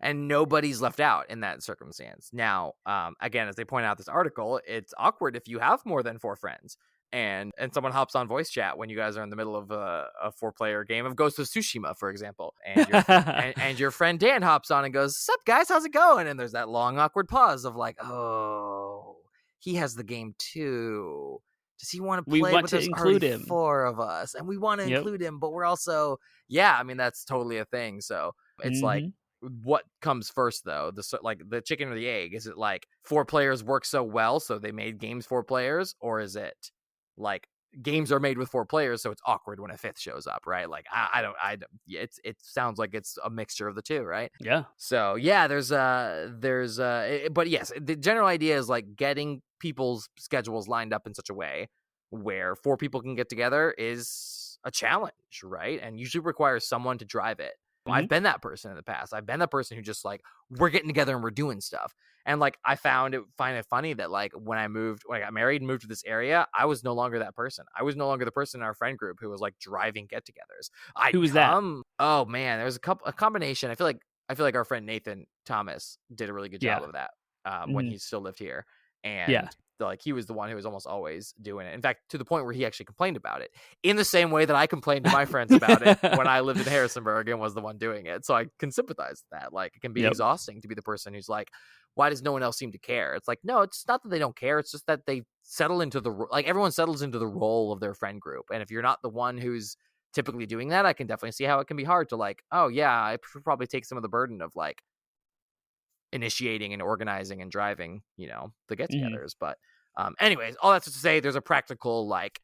and nobody's left out in that circumstance. Now, again, as they point out this article, it's awkward if you have more than 4 friends. And someone hops on voice chat when you guys are in the middle of a 4-player game of Ghost of Tsushima, for example, and your friend Dan hops on and goes, "Sup guys, how's it going?" And there's that long awkward pause of like, "Oh, he has the game too. Does he want to play with us? Include him. 4 of us, and we want to include him, but we're also I mean that's totally a thing. So it's like, what comes first though? The chicken or the egg? Is it like 4 players work so well, so they made games 4 players, or is it like games are made with 4 players, so it's awkward when a 5th shows up, right? Like it sounds like it's a mixture of the 2, right? Yeah. So yeah, but yes, the general idea is like getting people's schedules lined up in such a way where 4 people can get together is a challenge, right? And usually requires someone to drive it. I've been that person in the past. I've been that person who just like, we're getting together and we're doing stuff. And like, I find it funny that like when I got married and moved to this area, I was no longer that person. I was no longer the person in our friend group who was like driving get-togethers. Who was that? Oh man, there was a combination. I feel like our friend Nathan Thomas did a really good job of that when he still lived here. And like he was the one who was almost always doing it. In fact, to the point where he actually complained about it in the same way that I complained to my friends about it when I lived in Harrisonburg and was the one doing it. So I can sympathize with that. Like it can be exhausting to be the person who's like, why does no one else seem to care? It's like, no, it's not that they don't care. It's just that they settle into everyone settles into the role of their friend group. And if you're not the one who's typically doing that, I can definitely see how it can be hard to like, oh yeah, I should probably take some of the burden of like initiating and organizing and driving, you know, the get-togethers. But anyways, all that's to say there's a practical like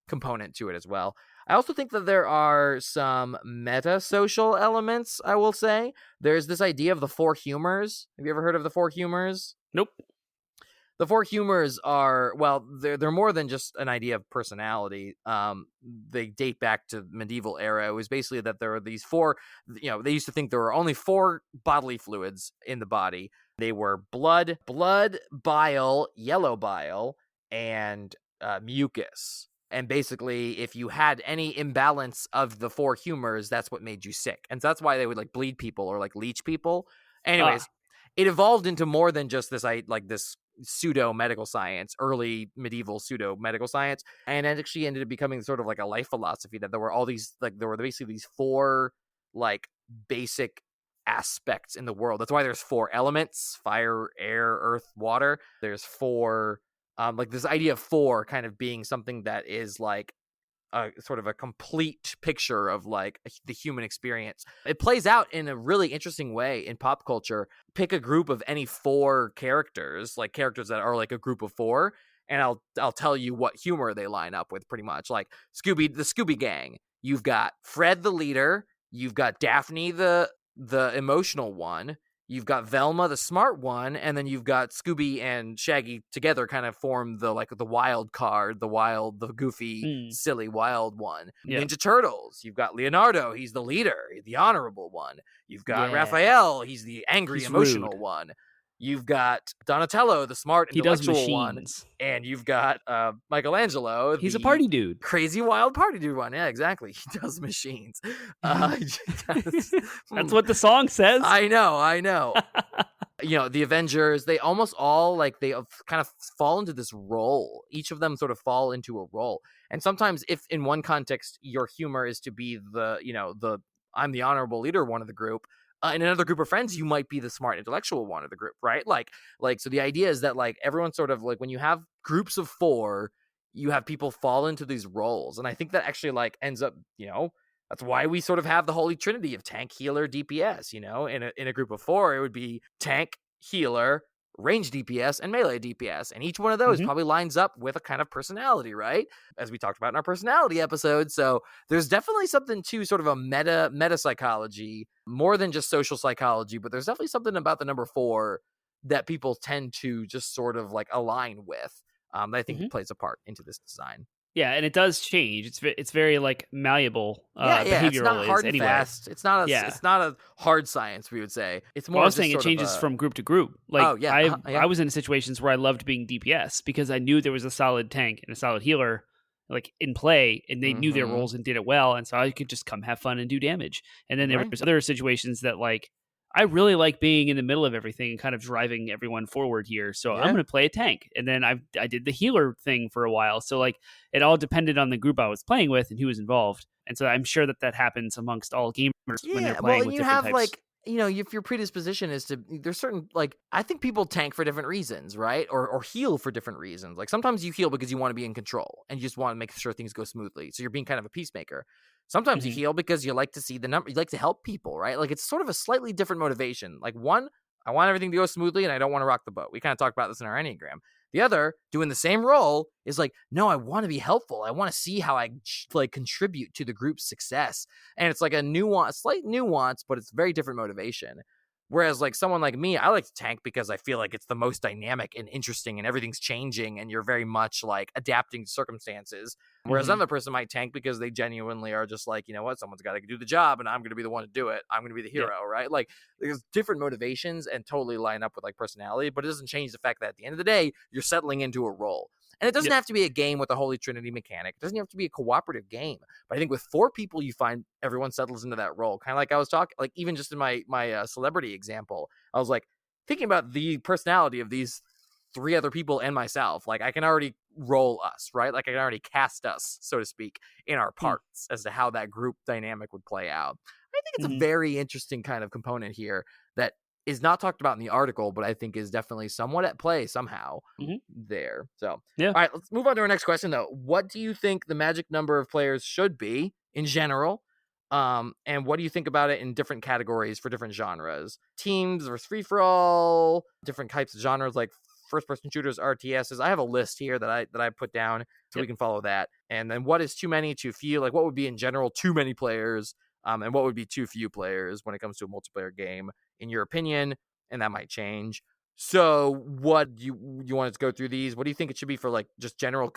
component to it as well. I also think that there are some meta social elements. I will say there's this idea of the 4 humors. Have you ever heard of the 4 humors? Nope. The 4 humors are, well, they're more than just an idea of personality. They date back to medieval era. It was basically that there were these 4, you know, they used to think there were only 4 bodily fluids in the body. They were blood, bile, yellow bile, and mucus. And basically, if you had any imbalance of the 4 humors, that's what made you sick. And so that's why they would like bleed people or like leech people. Anyways, it evolved into more than just this pseudo medical science, early medieval pseudo medical science, and it actually ended up becoming sort of like a life philosophy that there were all these there were basically these 4 like basic aspects in the world. That's why there's 4 elements: fire, air, earth, water. There's 4 like this idea of 4 kind of being something that is like a sort of a complete picture of like the human experience. It plays out in a really interesting way in pop culture. Pick a group of any 4 characters, like characters that are like a group of 4, and I'll tell you what humor they line up with pretty much. Like the Scooby Gang. You've got Fred the leader, you've got Daphne the emotional one, you've got Velma the smart one, and then you've got Scooby and Shaggy together kind of form the wild card, the goofy, silly wild one. Yeah. Ninja Turtles, you've got Leonardo, he's the leader, the honorable one. You've got Raphael, he's the angry, emotional one. You've got Donatello, the smart, intellectual one. And you've got Michelangelo. He's a party dude. Crazy, wild party dude one. Yeah, exactly. He does machines. That's what the song says. I know. The Avengers, they almost all, they kind of fall into this role. Each of them sort of fall into a role. And sometimes if in one context, your humor is to be I'm the honorable leader one of the group, in another group of friends, you might be the smart intellectual one of the group, right? So the idea is that everyone sort of when you have groups of 4, you have people fall into these roles. And I think that actually ends up, that's why we sort of have the holy trinity of tank, healer, DPS, in a group of 4, it would be tank, healer, range DPS, and melee DPS. And each one of those probably lines up with a kind of personality, right? As we talked about in our personality episode. So there's definitely something to sort of a meta psychology, more than just social psychology, but there's definitely something about the number 4 that people tend to just sort of align with, that I think plays a part into this design. Yeah, and it does change. It's very malleable. Behavioral. It's not hard and anyway. fast. It's not a hard science, we would say. It's more. I was saying it changes from group to group. I was in situations where I loved being DPS because I knew there was a solid tank and a solid healer in play, and they knew their roles and did it well, and so I could just come have fun and do damage. And then there was other situations that I really like being in the middle of everything and kind of driving everyone forward here. So I'm going to play a tank. And then I did the healer thing for a while. So it all depended on the group I was playing with and who was involved. And so I'm sure that happens amongst all gamers when they're playing with different types. If your predisposition is to, there's certain, I think people tank for different reasons, right? Or heal for different reasons. Sometimes you heal because you want to be in control and you just want to make sure things go smoothly. So you're being kind of a peacemaker. Sometimes you heal because you like to see the number, you like to help people, right? It's sort of a slightly different motivation. One, I want everything to go smoothly and I don't want to rock the boat. We kind of talked about this in our Enneagram. The other, doing the same role, is no, I want to be helpful. I want to see how I contribute to the group's success. And it's a slight nuance, but it's very different motivation. Whereas someone like me, I like to tank because I feel like it's the most dynamic and interesting and everything's changing and you're very much adapting to circumstances. Whereas another person might tank because they genuinely are just you know what, someone's got to do the job and I'm going to be the one to do it. I'm going to be the hero, right? There's different motivations and totally line up with personality, but it doesn't change the fact that at the end of the day, you're settling into a role. And it doesn't have to be a game with a Holy Trinity mechanic. It doesn't have to be a cooperative game. But I think with 4 people, you find everyone settles into that role. Kind of I was talking, even just in my celebrity example, I was thinking about the personality of these 3 other people and myself. I can already roll us, right? I can already cast us, so to speak, in our parts as to how that group dynamic would play out. I think it's a very interesting kind of component here that is not talked about in the article, but I think is definitely somewhat at play somehow there. So, all right, let's move on to our next question, though. What do you think the magic number of players should be in general? And what do you think about it in different categories for different genres? Teams versus free-for-all, different types of genres like first-person shooters, RTSs. I have a list here that I put down so we can follow that. And then what is too many, too few? What would be in general too many players? And what would be too few players when it comes to a multiplayer game, in your opinion? And that might change. So, what you want to go through these? What do you think it should be for just general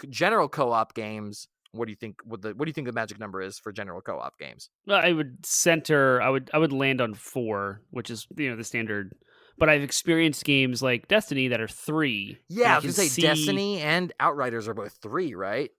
co-op games? What do you think? What do you think the magic number is for general co-op games? Well, I would land on 4, which is the standard. But I've experienced games like Destiny that are 3. Yeah, I was gonna say Destiny and Outriders are both 3, right?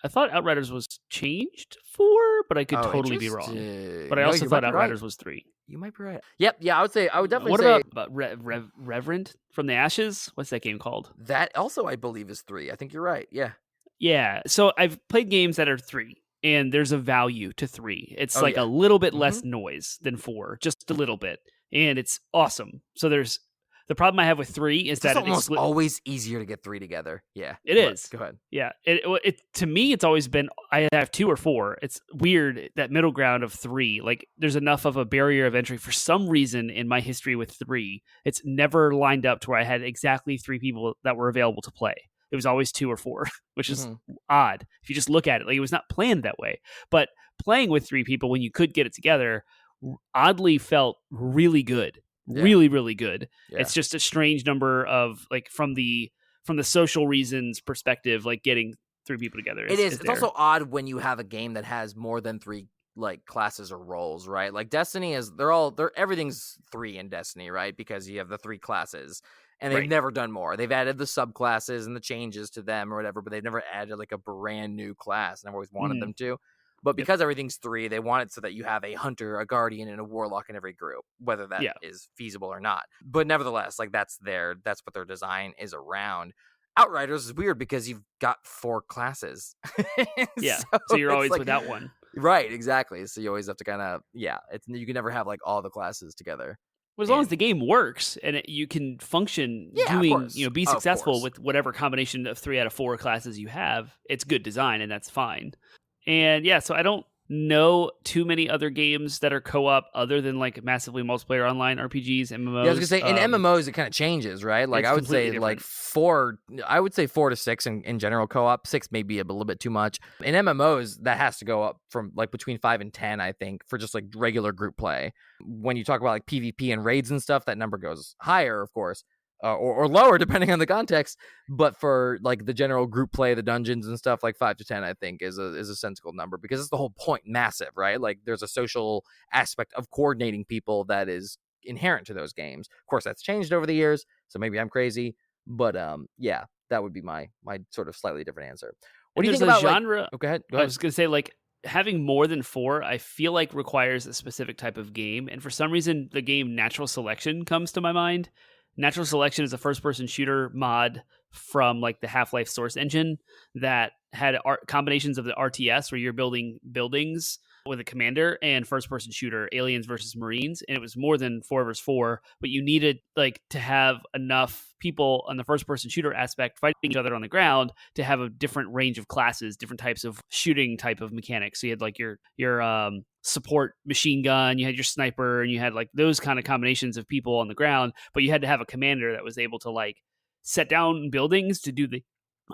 I thought Outriders was changed 4, but I could totally be wrong. But I also thought Outriders was 3. You might be right. Yep. Yeah, I would definitely say. What about Reverend from the Ashes? What's that game called? That also, I believe, is 3. I think you're right. Yeah. Yeah. So I've played games that are 3, and there's a value to 3. It's a little bit less noise than 4, just a little bit, and it's awesome. So there's The problem I have with 3 is It's that almost always easier to get 3 together. Yeah. It is. Go ahead. Yeah. It to me, it's always been I have 2 or 4. It's weird that middle ground of 3. Like, there's enough of a barrier of entry for some reason in my history with 3. It's never lined up to where I had exactly 3 people that were available to play. It was always 2 or 4, which is odd if you just look at it. Like, it was not planned that way. But playing with 3 people when you could get it together oddly felt really good. Really, really good. Yeah. It's just a strange number of, like, from the social reasons perspective, like getting 3 people together. It's also odd when you have a game that has more than 3 like classes or roles, right? Like Destiny everything's 3 in Destiny, right? Because you have the 3 classes. And they've never done more. They've added the subclasses and the changes to them or whatever, but they've never added like a brand new class. And I've always wanted them to. But because everything's 3, they want it so that you have a hunter, a guardian, and a warlock in every group, whether that is feasible or not. But nevertheless, like that's what their design is around. Outriders is weird because you've got 4 classes. So you're always like, without one. Right, exactly. So you always have to kind of you can never have like all the classes together. Well, as long as the game works and you can function doing, be successful with whatever combination of 3 out of 4 classes you have, it's good design and that's fine. And so I don't know too many other games that are co-op other than like massively multiplayer online RPGs, MMOs. Yeah, I was gonna say in MMOs it kind of changes, right? Like I would say different. Like 4. I would say 4 to 6 in general co-op. 6 may be a little bit too much. In MMOs that has to go up from like between 5 and 10, I think, for just like regular group play. When you talk about like PvP and raids and stuff, that number goes higher, of course. Or lower depending on the context, but for like the general group play, the dungeons and stuff, like 5 to 10 I think is a sensible number, because it's the whole point. Massive, right? Like there's a social aspect of coordinating people that is inherent to those games. Of course that's changed over the years, so maybe I'm crazy, but that would be my sort of slightly different answer. What do you think about genre? Go ahead. I was gonna say, like, having more than 4, I feel like requires a specific type of game, and for some reason the game Natural Selection comes to my mind. Natural Selection is a first-person shooter mod from like the Half-Life source engine that had combinations of the RTS where you're building buildings with a commander and first-person shooter, aliens versus marines, and it was more than 4 versus 4, but you needed like to have enough people on the first-person shooter aspect fighting each other on the ground to have a different range of classes, different types of shooting type of mechanics. So you had like your support machine gun, you had your sniper, and you had like those kind of combinations of people on the ground, but you had to have a commander that was able to like set down buildings to do the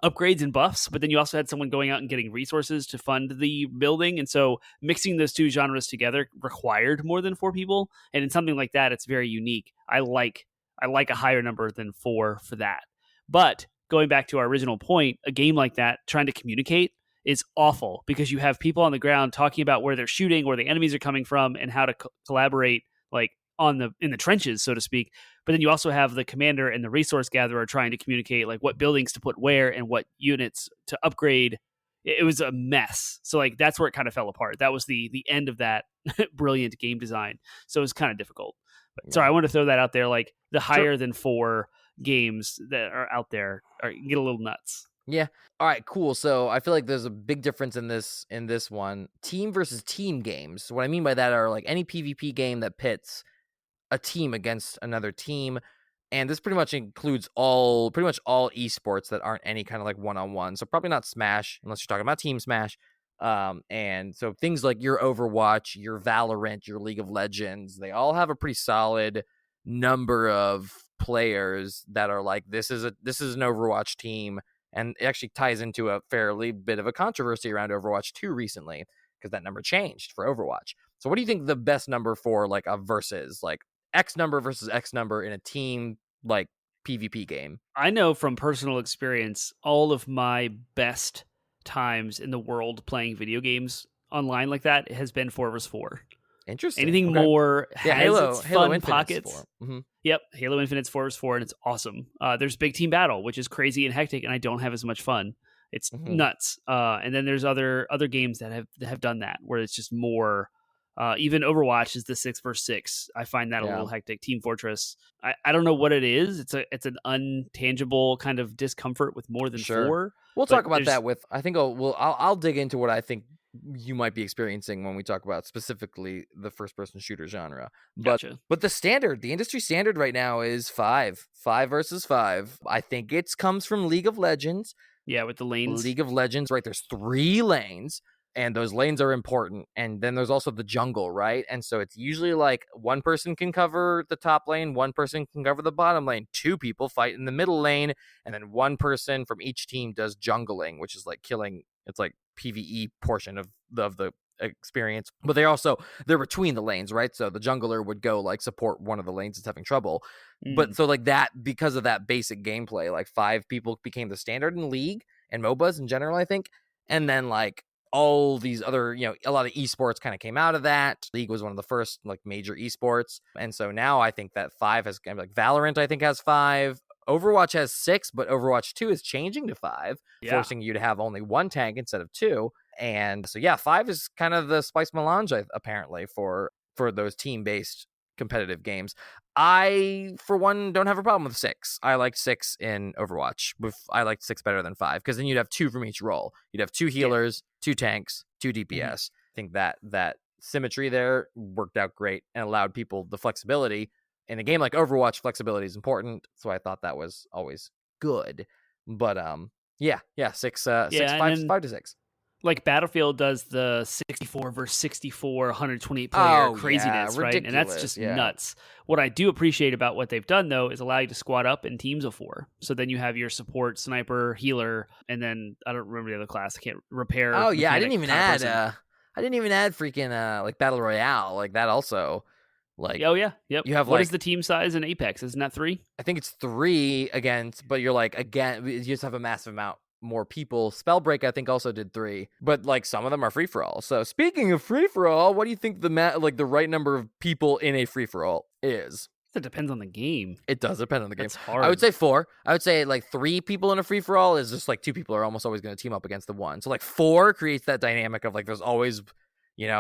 upgrades and buffs, but then you also had someone going out and getting resources to fund the building. And so mixing those 2 genres together required more than 4 people, and in something like that it's very unique. I like a higher number than 4 for that. But going back to our original point, a game like that trying to communicate is awful, because you have people on the ground talking about where they're shooting, where the enemies are coming from, and how to collaborate like in the trenches, so to speak. But then you also have the commander and the resource gatherer trying to communicate like what buildings to put where and what units to upgrade. It was a mess. So like that's where it kind of fell apart. That was the end of that brilliant game design. So it was kind of difficult. But, sorry, I want to throw that out there. Like the higher than 4 games that are out there get a little nuts. Yeah. All right, cool. So I feel like there's a big difference in this one. Team versus team games. So what I mean by that are like any PvP game that pits a team against another team. And this pretty much includes all esports that aren't any kind of like one-on-one. So probably not Smash, unless you're talking about Team Smash. And so things like your Overwatch, your Valorant, your League of Legends, they all have a pretty solid number of players that are like, this is an Overwatch team. And it actually ties into a fairly bit of a controversy around Overwatch 2 recently, because that number changed for Overwatch. So what do you think the best number for like a versus, like X number versus X number in a team like PvP game? I know from personal experience, all of my best times in the world playing video games online like that has been 4 versus 4. Interesting. Anything more has Halo fun Infinite's pockets. Mm-hmm. Yep, Halo Infinite's 4 versus 4, and it's awesome. There's Big Team Battle, which is crazy and hectic, and I don't have as much fun. It's nuts. And then there's other games that have done that, where it's just more. Even Overwatch is the 6 versus 6. I find that a little hectic. Team Fortress. I don't know what it is. It's an untangible kind of discomfort with more than 4. We'll talk about that with. I think I'll dig into what I think you might be experiencing when we talk about specifically the first-person shooter genre. Gotcha. But the industry standard right now is 5 versus 5. I think it comes from League of Legends. Yeah, with the lanes. League of Legends, right? There's 3 lanes, and those lanes are important. And then there's also the jungle, right? And so it's usually like one person can cover the top lane, one person can cover the bottom lane, 2 people fight in the middle lane, and then one person from each team does jungling, which is like killing. It's like PvE portion of the experience. But they're between the lanes, right? So the jungler would go like support one of the lanes that's having trouble. But so like that, because of that basic gameplay, like 5 people became the standard in League and MOBAs in general, I think. And then like all these other, a lot of esports kind of came out of that. League was one of the first like major esports. And so now I think that 5 has, like Valorant, I think has 5. Overwatch has 6, but Overwatch 2 is changing to 5, forcing you to have only 1 tank instead of 2. And so, 5 is kind of the spice melange, apparently, for those team-based competitive games. I, for one, don't have a problem with 6. I like 6 in Overwatch. I like 6 better than 5, because then you'd have 2 from each role. You'd have 2 healers, 2 tanks, 2 DPS. I think that symmetry there worked out great and allowed people the flexibility. In a game like Overwatch, flexibility is important, so I thought that was always good. But 6 5 to 6. Like Battlefield does the 64 versus 64 128 player craziness, right? And that's just nuts. What I do appreciate about what they've done, though, is allow you to squad up in teams of 4. So then you have your support, sniper, healer, and then I don't remember the other class. I can't repair. Oh yeah, I didn't even add freaking like Battle Royale, like that also. Like, oh yeah, yep. You have what is the team size in Apex? Isn't that 3? I think it's 3 against, but you're like, again, you just have a massive amount more people. Spellbreak, I think, also did 3, but like some of them are free for all. So speaking of free for all, what do you think the right number of people in a free for all is? It depends on the game. It does depend on the game. It's hard. I would say 4. I would say like 3 people in a free for all is just like 2 people are almost always going to team up against the one. So like 4 creates that dynamic of like there's always, you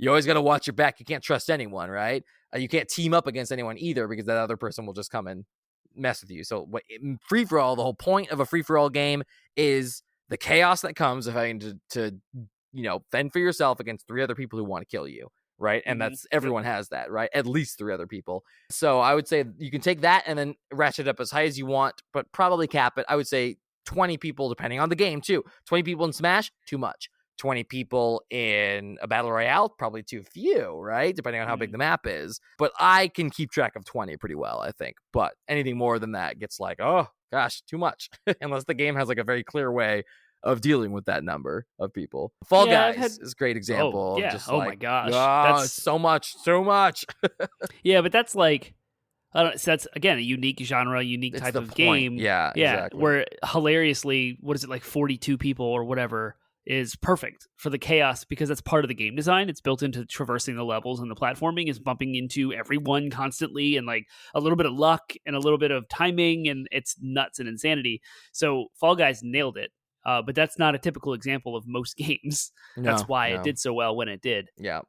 always got to watch your back. You can't trust anyone, right? You can't team up against anyone either, because that other person will just come and mess with you. So free for all, the whole point of a free for all game is the chaos that comes of having to fend for yourself against 3 other people who want to kill you, right? And that's everyone has that, right? At least 3 other people. So I would say you can take that and then ratchet it up as high as you want, but probably cap it. I would say 20 people, depending on the game too. 20 people in Smash, too much. 20 people in a battle royale, probably too few, right? Depending on how big the map is. But I can keep track of 20 pretty well, I think. But anything more than that gets like, oh gosh, too much. Unless the game has like a very clear way of dealing with that number of people. Fall Guys is a great example. My gosh. That's so much. Yeah, but that's like, so that's, again, a unique genre, unique type of game. Yeah, exactly. Where hilariously, what is it, like 42 people or whatever is perfect for the chaos, because that's part of the game design. It's built into traversing the levels, and the platforming is bumping into everyone constantly, and like a little bit of luck and a little bit of timing, and it's nuts and insanity. So Fall Guys nailed it. But that's not a typical example of most games. That's why it did so well when it did. Yeah.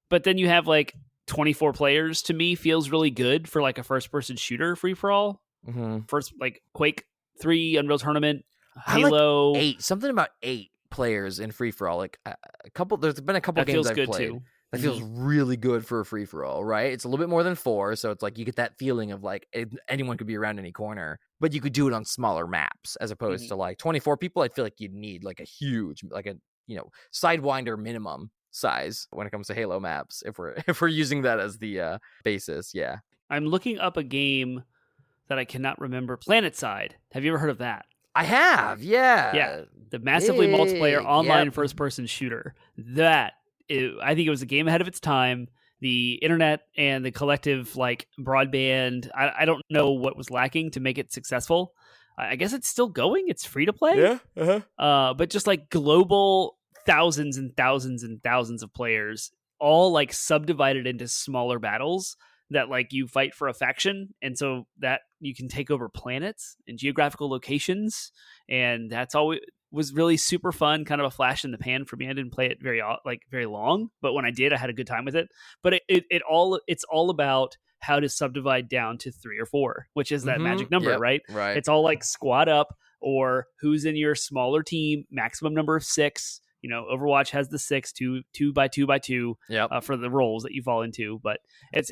But then you have like 24 players, to me, feels really good for like a first-person shooter free-for-all. Mm-hmm. First, like Quake 3, Unreal Tournament, Halo. Like 8. Something about 8 players in free-for-all. Like there's been a couple games I've played. Too. That feels really good for a free-for-all, right? It's a little bit more than 4, so it's like you get that feeling of like anyone could be around any corner, but you could do it on smaller maps as opposed to like 24 people. I feel like you'd need like a huge, like a Sidewinder minimum size when it comes to Halo maps, if we're using that as the basis. Yeah. I'm looking up a game that I cannot remember. Planetside. Have you ever heard of that? I have, yeah. Yeah, the massively multiplayer online first-person shooter. I think it was a game ahead of its time. The internet and the collective like broadband, I don't know what was lacking to make it successful. I guess it's still going. It's free to play. Yeah. Uh-huh. But just like global thousands and thousands and thousands of players, all like subdivided into smaller battles that like you fight for a faction, and so that you can take over planets and geographical locations, and that's all. Was really super fun, kind of a flash in the pan for me. I didn't play it very long, but when I did, I had a good time with it. But it's all about how to subdivide down to 3 or 4, which is that magic number, right? Right. It's all like squad up, or who's in your smaller team, maximum number of 6. Overwatch has the 6 two by 2x2 Yep. for the roles that you fall into. But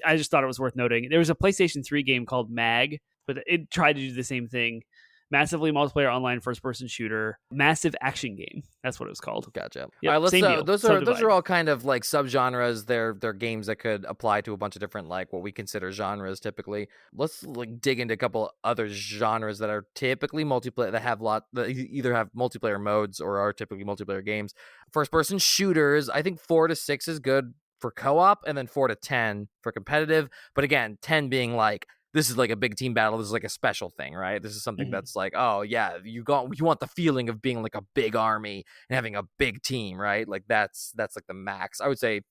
I just thought it was worth noting. There was a PlayStation 3 game called Mag, but it tried to do the same thing. Massively multiplayer online first-person shooter, massive action game. That's what it was called. Gotcha. Yep, All right, same deal. those are all kind of like subgenres. They're games that could apply to a bunch of different like what we consider genres typically. Let's like dig into a couple other genres that are typically multiplayer that either have multiplayer modes or are typically multiplayer games. First-person shooters. I think 4 to 6 is good for co-op, and then 4 to 10 for competitive. But again, 10 being like, this is like a big team battle. This is like a special thing, right? This is something that's like, oh yeah, you want the feeling of being like a big army and having a big team, right? Like that's like the max. I would say,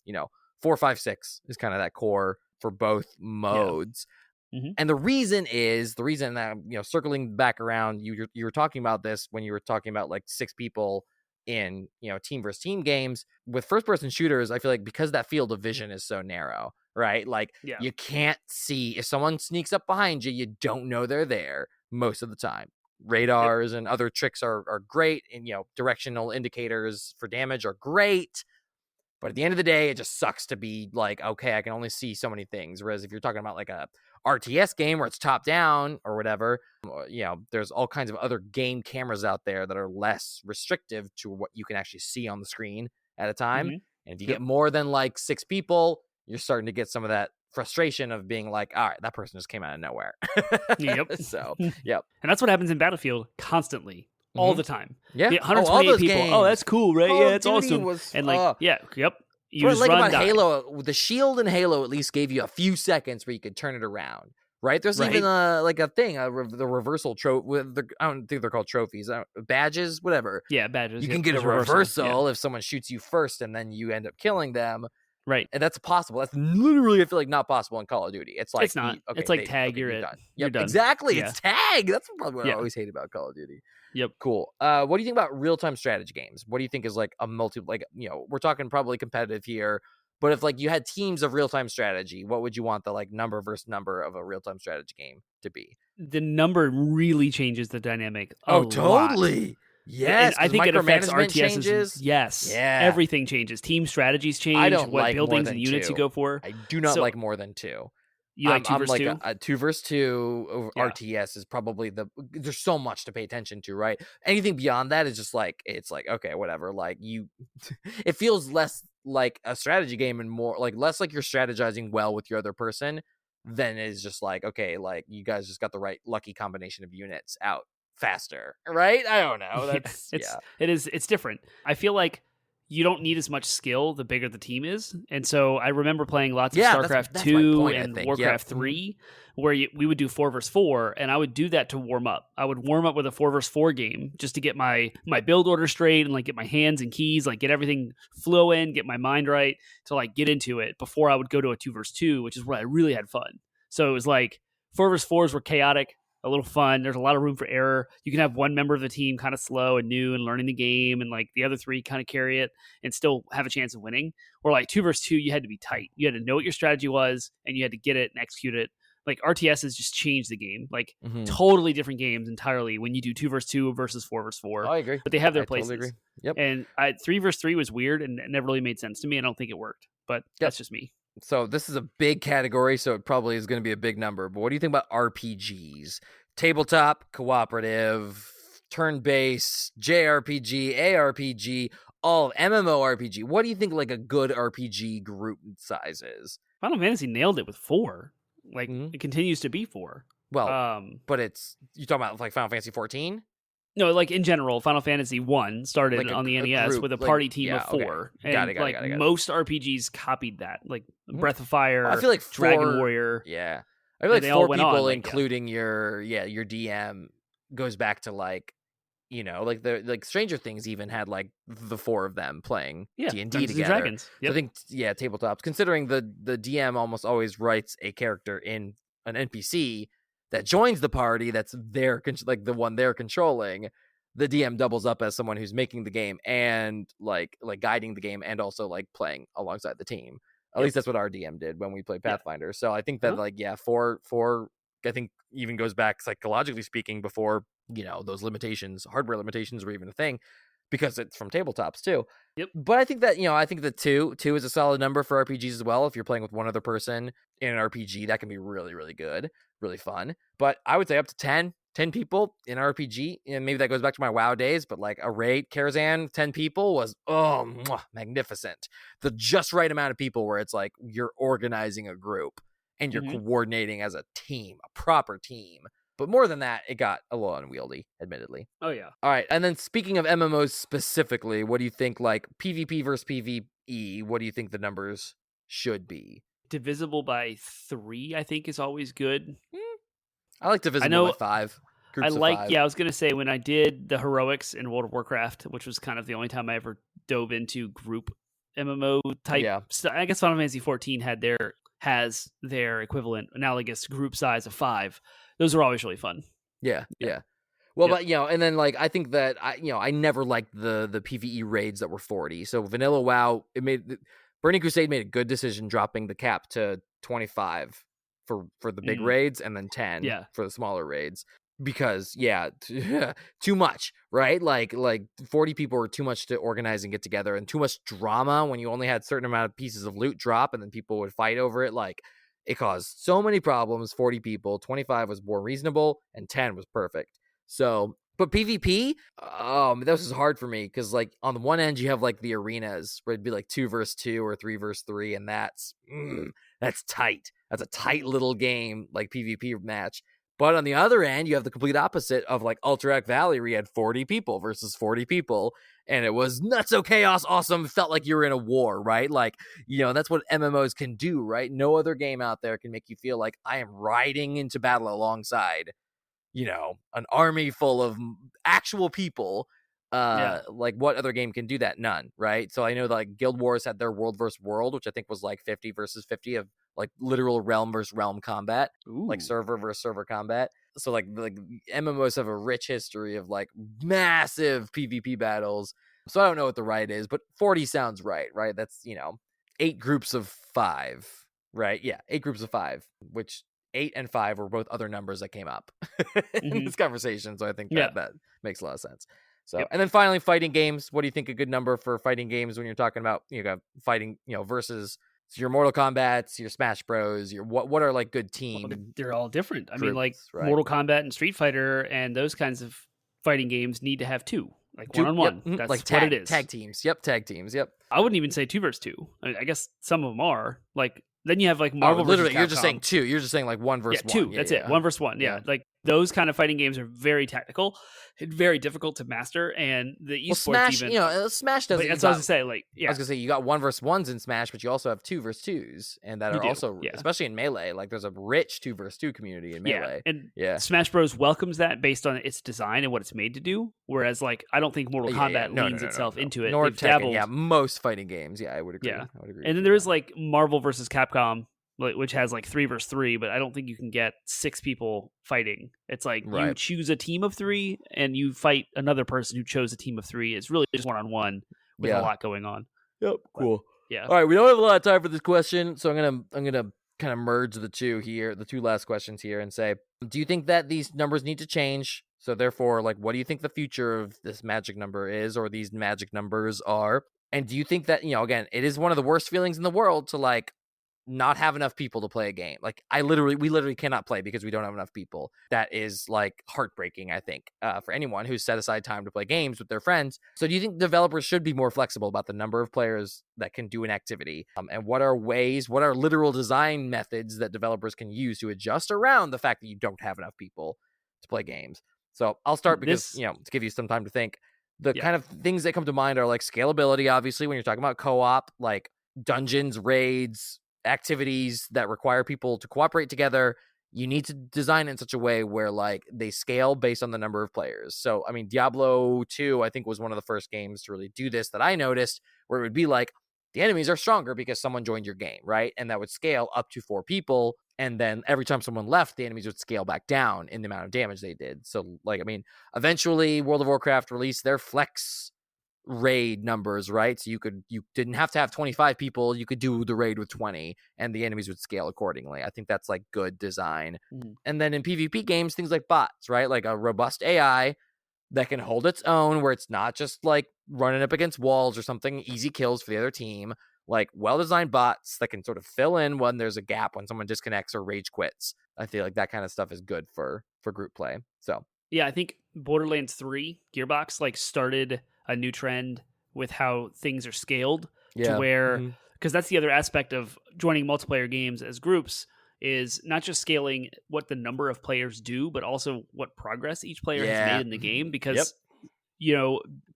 4, 5, 6 is kind of that core for both modes. Yeah. Mm-hmm. And the reason that, circling back around, you were talking about this when you were talking about like 6 people in, team versus team games. With first person shooters, I feel like because that field of vision is so narrow, right? Like you can't see if someone sneaks up behind you, you don't know they're there most of the time. Radars and other tricks are great, and directional indicators for damage are great. But at the end of the day, it just sucks to be like, okay, I can only see so many things. Whereas if you're talking about like a RTS game where it's top down or whatever, there's all kinds of other game cameras out there that are less restrictive to what you can actually see on the screen at a time. Mm-hmm. And if you get more than like 6 people, you're starting to get some of that frustration of being like, all right, that person just came out of nowhere. Yep. So, yep. And that's what happens in Battlefield constantly. All the time. Yeah. 128 people. Games. Oh, that's cool, right? Call yeah, of it's Duty awesome. Was, and like, yep. You just just like run, about die. Halo, the shield in Halo at least gave you a few seconds where you could turn it around. Right? There's even a thing, the reversal trophy. I don't think they're called trophies, badges, whatever. Yeah, badges. You can get a reversal if someone shoots you first and then you end up killing them. Right. And that's possible. That's literally, I feel like, not possible in Call of Duty. It's like it's not. It's like tag. You're done. You're done. Exactly. Yeah. It's tag. That's probably what I always hate about Call of Duty. Yep. Cool. What do you think about real-time strategy games? What do you think is like a we're talking probably competitive here, but if like you had teams of real-time strategy, what would you want the like number versus number of a real-time strategy game to be? The number really changes the dynamic. Totally. Lot. Yes, I think it affects RTSs. Changes. Yes. Yeah. Everything changes. Team strategies change. I don't what like buildings and units 2. you go for. I do not like more than 2. You like 2 versus 2? A 2 versus 2 RTS is probably there's so much to pay attention to, right? Anything beyond that is just like, it's like, okay, whatever. Like it feels less like a strategy game and more like less like you're strategizing well with your other person than is just like, okay, like you guys just got the right lucky combination of units out faster, right? I don't know. That's it's different. I feel like you don't need as much skill the bigger the team is. And so I remember playing lots of StarCraft 2 and Warcraft 3 where we would do 4 versus 4, and I would do that to warm up. I would warm up with a 4 versus 4 game just to get my build order straight and like get my hands and keys, like get everything flowing, get my mind right to like get into it before I would go to a 2 versus 2, which is where I really had fun. So it was like 4 versus 4s were chaotic, a little fun. There's a lot of room for error. You can have one member of the team kind of slow and new and learning the game, and like the other 3 kind of carry it and still have a chance of winning. Or like 2 versus 2, you had to be tight. You had to know what your strategy was and you had to get it and execute it. Like RTSs just changed the game. Like totally different games entirely when you do 2 versus 2 versus 4 versus 4. Oh, I agree. But they have their places. Totally agree. Yep. And 3 versus 3 was weird and it never really made sense to me. I don't think it worked, but that's just me. So this is a big category, so it probably is going to be a big number. But what do you think about RPGs? Tabletop, cooperative, turn-based, JRPG, ARPG, all MMORPG. What do you think like a good RPG group size is? Final Fantasy nailed it with 4. Like it continues to be 4. Well, but you talking about like Final Fantasy 14? No, like in general, Final Fantasy 1 started like on the NES group, with a party team of 4. Okay. And got it. Most RPGs copied that. Like Breath of Fire, I feel like Dragon Warrior. Yeah. I feel like 4 people, including your DM, goes back to like, like the like Stranger Things even had like the 4 of them playing D&D together. Dragons. Yep. So I think tabletops. Considering the DM almost always writes a character in an NPC that joins the party that's like the one they're controlling. The DM doubles up as someone who's making the game and like guiding the game and also like playing alongside the team. At least that's what our DM did when we played Pathfinder. So I think that 4 I think even goes back psychologically speaking before, those limitations, hardware limitations were even a thing. because it's from tabletops too. Yep. But I think that, I think that two is a solid number for RPGs as well. If you're playing with one other person in an RPG, that can be really, really good, really fun. But I would say up to 10 people in RPG, and maybe that goes back to my WoW days, but like a raid, Karazhan, 10 people was, magnificent. The just right amount of people where it's like you're organizing a group and you're coordinating as a team, a proper team. But more than that, it got a little unwieldy, admittedly. Oh, yeah. All right. And then speaking of MMOs specifically, what do you think, like PvP versus PvE, what do you think the numbers should be? Divisible by 3, I think, is always good. I like divisible by 5. I was going to say, when I did the heroics in World of Warcraft, which was kind of the only time I ever dove into group MMO type stuff. I guess Final Fantasy 14 has their equivalent analogous group size of 5. Those are always really fun. Yeah. Well, but and then like I think that I never liked the PvE raids that were 40. So vanilla WoW, Burning Crusade made a good decision dropping the cap to 25 for the big raids, and then 10 for the smaller raids. Because too much, right? Like 40 people were too much to organize and get together, and too much drama when you only had a certain amount of pieces of loot drop, and then people would fight over it. Like, it caused so many problems. 40 people, 25 was more reasonable, and 10 was perfect. So, but PvP, this was hard for me because like on the one end you have like the arenas where it'd be like 2 versus 2 or 3 versus 3, and that's tight. That's a tight little game, like PvP match. But on the other end, you have the complete opposite of like Alterac Valley, where you had 40 people versus 40 people, and it was nutso chaos awesome. It felt like you were in a war, right? Like, that's what MMOs can do, right? No other game out there can make you feel like I am riding into battle alongside, an army full of actual people. Like, what other game can do that? None, right? So I know that like Guild Wars had their world versus world, which I think was like 50 versus 50 of like literal realm versus realm combat. Ooh. Like server versus server combat. So like MMOs have a rich history of like massive PvP battles. So I don't know what the right is, but 40 sounds right? That's 8 groups of 5, right? Yeah, 8 groups of 5, which 8 and 5 were both other numbers that came up in this conversation. So I think that makes a lot of sense. So, and then finally, fighting games. What do you think a good number for fighting games when you're talking about, fighting, versus your Mortal Kombats, your Smash Bros, your what are like good team? Well, they're all different. I mean, like Mortal Kombat and Street Fighter and those kinds of fighting games need to have 2, like 1-on-1. That's like what it is. Tag teams. Tag teams. I wouldn't even say 2 versus 2. I guess some of them are like. Then you have like Marvel versus Capcom. You're just saying 2. You're just saying like 1 versus 1. 2. That's it. 1 versus 1. Yeah. Like those kind of fighting games are very tactical, very difficult to master, and the esports Smash, even. Smash doesn't. That's what I was gonna say. Like, I was gonna say you got 1 versus 1s in Smash, but you also have 2 versus 2s, and that are also, especially in Melee, like there's a rich 2 versus 2 community in Melee. And Smash Bros welcomes that based on its design and what it's made to do. Whereas, like, I don't think Mortal Kombat leans itself into it. Nor Tekken. Most fighting games. Yeah, I would agree. Yeah, and then there is like Marvel versus Capcom, which has like 3 versus 3, but I don't think you can get 6 people fighting. It's like you choose a team of 3 and you fight another person who chose a team of 3. It's really just 1-on-1 with a lot going on. Yep, cool. Yeah. All right, we don't have a lot of time for this question, so I'm gonna kind of merge the two last questions here, and say, do you think that these numbers need to change? So therefore, like, what do you think the future of this magic number is, or these magic numbers are? And do you think that, again, it is one of the worst feelings in the world to like not have enough people to play a game. Like we literally cannot play because we don't have enough people. That is like heartbreaking, I think, for anyone who's set aside time to play games with their friends. So do you think developers should be more flexible about the number of players that can do an activity? And what are literal design methods that developers can use to adjust around the fact that you don't have enough people to play games? So I'll start because, to give you some time to think. The kind of things that come to mind are like scalability, obviously, when you're talking about co-op, like dungeons, raids, activities that require people to cooperate together. You need to design it in such a way where like they scale based on the number of players. So, I mean, Diablo 2, I think, was one of the first games to really do this that I noticed, where it would be like the enemies are stronger because someone joined your game, right? And that would scale up to 4 people. And then every time someone left, the enemies would scale back down in the amount of damage they did. So, like, I mean, eventually World of Warcraft released their flex raid numbers, right? So you didn't have to have 25 people. You could do the raid with 20 and the enemies would scale accordingly. I think that's like good design. And then in PvP games, things like bots, right? Like a robust AI that can hold its own, where it's not just like running up against walls or something, easy kills for the other team, like well-designed bots that can sort of fill in when there's a gap, when someone disconnects or rage quits. I feel like that kind of stuff is good for group play. So Yeah, I think Borderlands 3 Gearbox like started a new trend with how things are scaled to yeah. where, Mm-hmm. because that's the other aspect of joining multiplayer games as groups, is not just scaling what the number of players do, but also what progress each player has made Yeah. in the game. Yep. Because,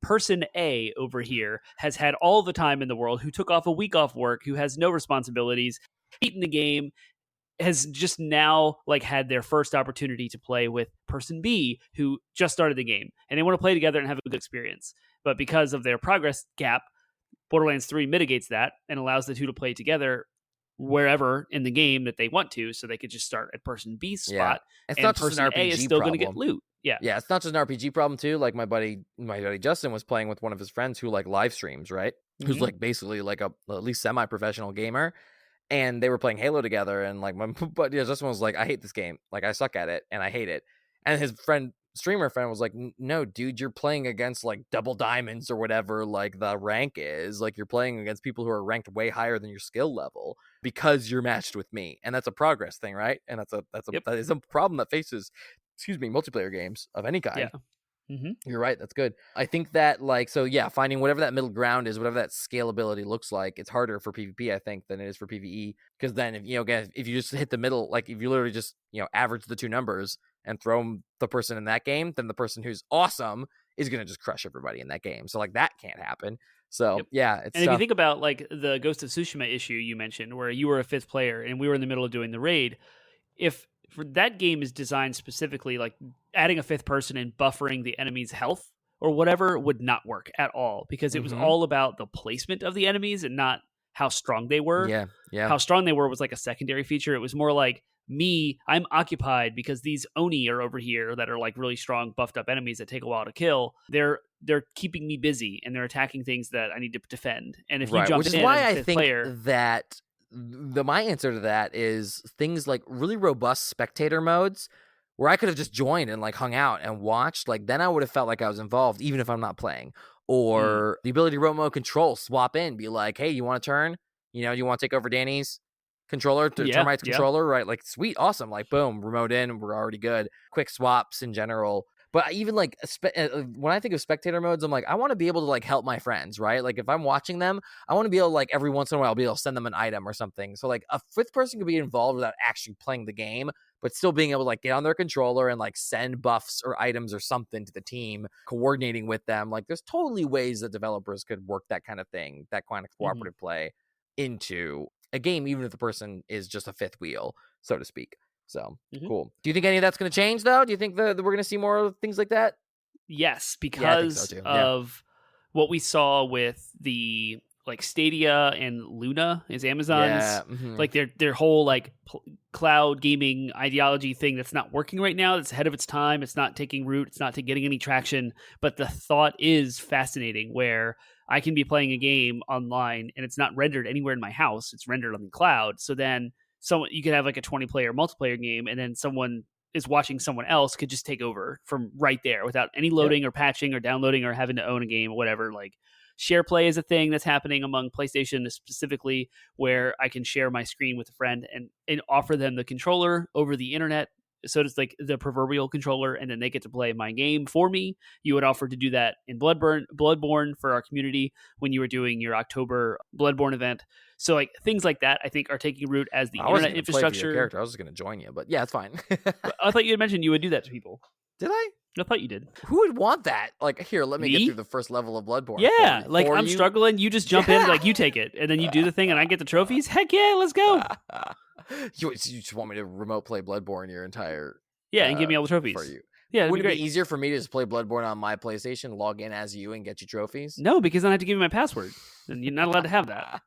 person A over here has had all the time in the world, who took off a week off work, who has no responsibilities, beaten the game, has just now like had their first opportunity to play with person B who just started the game, and they want to play together and have a good experience. But because of their progress gap, Borderlands 3 mitigates that and allows the two to play together wherever in the game that they want to, so they could just start at person B's Yeah. spot, It's and not just an person A is RPG still going to get problem. loot. Yeah. Yeah, it's not just an RPG problem too. Like my buddy Justin was playing with one of his friends who like live streams, right? Who's Mhm. like basically like a at least semi-professional gamer, and they were playing Halo together. And like my buddy Justin was like, "I hate this game. Like I suck at it, and I hate it." And his streamer friend was like, "No, dude, you're playing against like double diamonds or whatever like the rank is. Like you're playing against people who are ranked way higher than your skill level because you're matched with me, and that's a progress thing, right? And Yep. that is a problem that faces." Excuse me, multiplayer games of any Yeah. kind. Mhm. You're right. That's good. I think that so yeah, finding whatever that middle ground is, whatever that scalability looks like, it's harder for PvP, I think, than it is for PvE. Because then, if again, if you just hit the middle, like if you literally just average the two numbers and throw the person in that game, then the person who's awesome is gonna just crush everybody in that game. So like that can't happen. So Yep. yeah, it's And if you tough. think about like the Ghost of Tsushima issue you mentioned, where you were a fifth player and we were in the middle of doing the raid, if for that game is designed specifically, like adding a fifth person and buffering the enemy's health or whatever would not work at all, because it was Mm-hmm. all about the placement of the enemies and not how strong they were. Yeah, yeah, How strong they were was like a secondary feature. It was more like, I'm occupied because these Oni are over here that are like really strong, buffed up enemies that take a while to kill. They're keeping me busy and they're attacking things that I need to defend. And if you right. jump Which is in why as a I fifth think player, that my answer to that is things like really robust spectator modes where I could have just joined and like hung out and watched. Like then I would have felt like I was involved even if I'm not playing. Or the ability to remote control, swap in, be like, hey, you want to turn? You want to take over Danny's controller, Termite's controller, right? Like sweet, awesome. Like boom, remote in, we're already good. Quick swaps in general. But even like when I think of spectator modes, I'm like, I want to be able to like help my friends, right? Like if I'm watching them, I want to be able to, like every once in a while, I'll be able to send them an item or something. So like a fifth person could be involved without actually playing the game, but still being able to like get on their controller and like send buffs or items or something to the team, coordinating with them. Like there's totally ways that developers could work that kind of thing, that kind of cooperative play into a game, even if the person is just a fifth wheel, so to speak. So cool. Do you think any of that's going to change though? Do you think that we're going to see more things like that? Yes, Yeah, I think so because too. of what we saw with the like Stadia and Luna is Amazon's like their whole like cloud gaming ideology thing that's not working right now. That's ahead of its time. It's not taking root. It's not getting any traction. But the thought is fascinating, where I can be playing a game online and it's not rendered anywhere in my house. It's rendered on the cloud. So then you could have like a 20-player multiplayer game, and then someone is watching someone else could just take over from right there without any loading or patching or downloading or having to own a game or whatever. Like share play is a thing that's happening among PlayStation specifically, where I can share my screen with a friend and offer them the controller over the internet. So it's like the proverbial controller, and then they get to play my game for me. You would offer to do that in Bloodborne for our community when you were doing your October Bloodborne event. So like things like that, I think, are taking root as the internet infrastructure. Play for your character. I was just going to join you, but yeah, it's fine. I thought you had mentioned you would do that to people. Did I? I thought you did. Who would want that? Like, here, let me get Me? through the first level of Bloodborne. Yeah, for like for I'm you. struggling. You just jump in, like you take it, and then you do the thing, and I get the trophies. Heck yeah, let's go. You just want me to remote play Bloodborne your entire and give me all the trophies for you. Yeah, would it great. be easier for me to just play Bloodborne on my PlayStation, log in as you, and get you trophies? No, because then I have to give you my password, and you're not allowed to have that.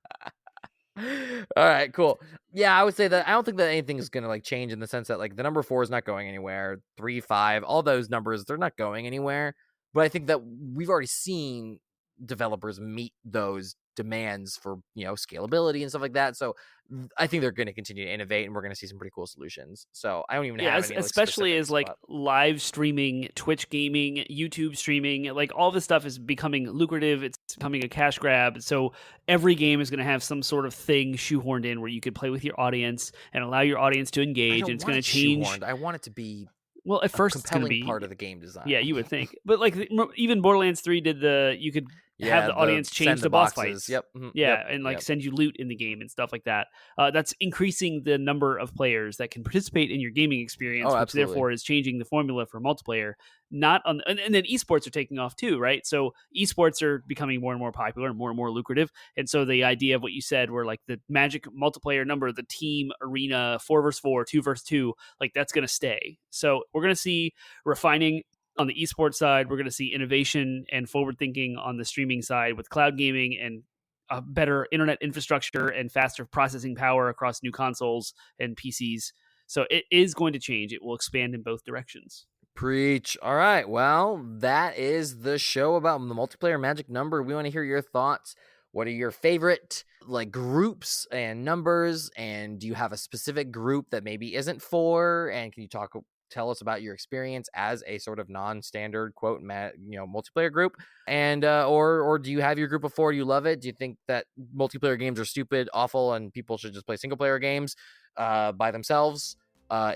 All right, cool. Yeah, I would say that I don't think that anything is going to like change in the sense that like the number 4 is not going anywhere. 3, 5, all those numbers, they're not going anywhere. But I think that we've already seen developers meet those demands for, scalability and stuff like that. So I think they're going to continue to innovate, and we're going to see some pretty cool solutions. So I don't even have any, especially as specifics, live streaming, Twitch gaming, YouTube streaming, all this stuff is becoming lucrative. It's becoming a cash grab. So every game is going to have some sort of thing shoehorned in where you could play with your audience and allow your audience to engage. And it's going to change. Shoehorned. I want it to be at first it's going to be part of the game design. Yeah, you would think. But even Borderlands 3 did you could have the audience change the boss fights. Yep. And send you loot in the game and stuff like that. That's increasing the number of players that can participate in your gaming experience, which therefore is changing the formula for multiplayer. And then esports are taking off too, right? So esports are becoming more and more popular and more lucrative. And so the idea of what you said, where the magic multiplayer number, the team arena 4v4, 2v2, that's going to stay. So we're going to see refining on the esports side. We're going to see innovation and forward thinking on the streaming side with cloud gaming and a better internet infrastructure and faster processing power across new consoles and PCs. So it is going to change. It will expand in both directions. Preach. All right. Well, that is the show about the multiplayer magic number. We want to hear your thoughts. What are your favorite groups and numbers? And do you have a specific group that maybe isn't 4? And can you tell us about your experience as a sort of non-standard quote multiplayer group? And or do you have your group of 4? You love it? Do you think that multiplayer games are stupid, awful, and people should just play single player games by themselves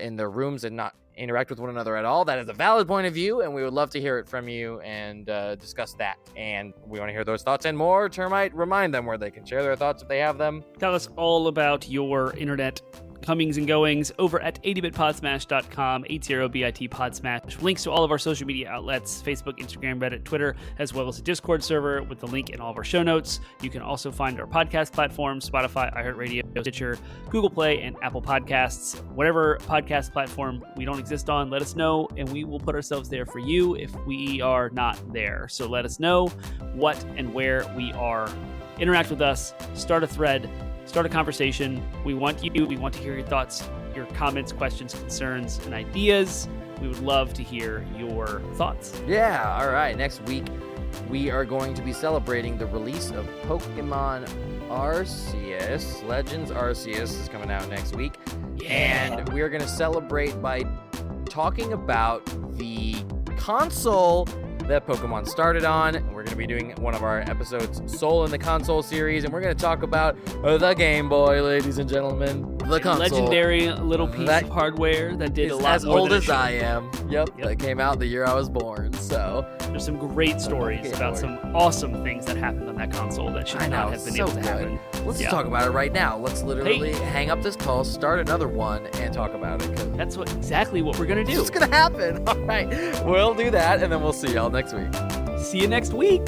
in their rooms and not interact with one another at all? That is a valid point of view, and we would love to hear it from you and discuss that. And we want to hear those thoughts and more. Termite, remind them where they can share their thoughts if they have them. Tell us all about your internet comings and goings over at 80bitpodsmash.com, 80bit podsmash. Links to all of our social media outlets, Facebook, Instagram, Reddit, Twitter, as well as a Discord server with the link in all of our show notes. You can also find our podcast platforms, Spotify, iHeartRadio, Stitcher, Google Play, and Apple Podcasts. Whatever podcast platform we don't exist on, let us know, and we will put ourselves there for you if we are not there. So let us know what and where we are. Interact with us, start a thread, start a conversation. We want to hear your thoughts, your comments, questions, concerns, and ideas. We would love to hear your thoughts. Yeah, all right. Next week, we are going to be celebrating the release of Pokemon Arceus. Legends Arceus is coming out next week. Yeah. And we are going to celebrate by talking about the console that Pokemon started on. We're going to be doing one of our episodes, Soul in the Console series, and we're going to talk about the Game Boy, ladies and gentlemen. The console. Legendary little piece of hardware that did a lot as more old than as I am. Yep, that came out the year I was born. So there's some great stories about some awesome things that happened on that console that should not have been able to happen. Let's talk about it right now. Let's literally hang up this call, start another one, and talk about it. That's exactly what we're going to do. It's going to happen. All right. We'll do that, and then we'll see y'all next week. See you next week.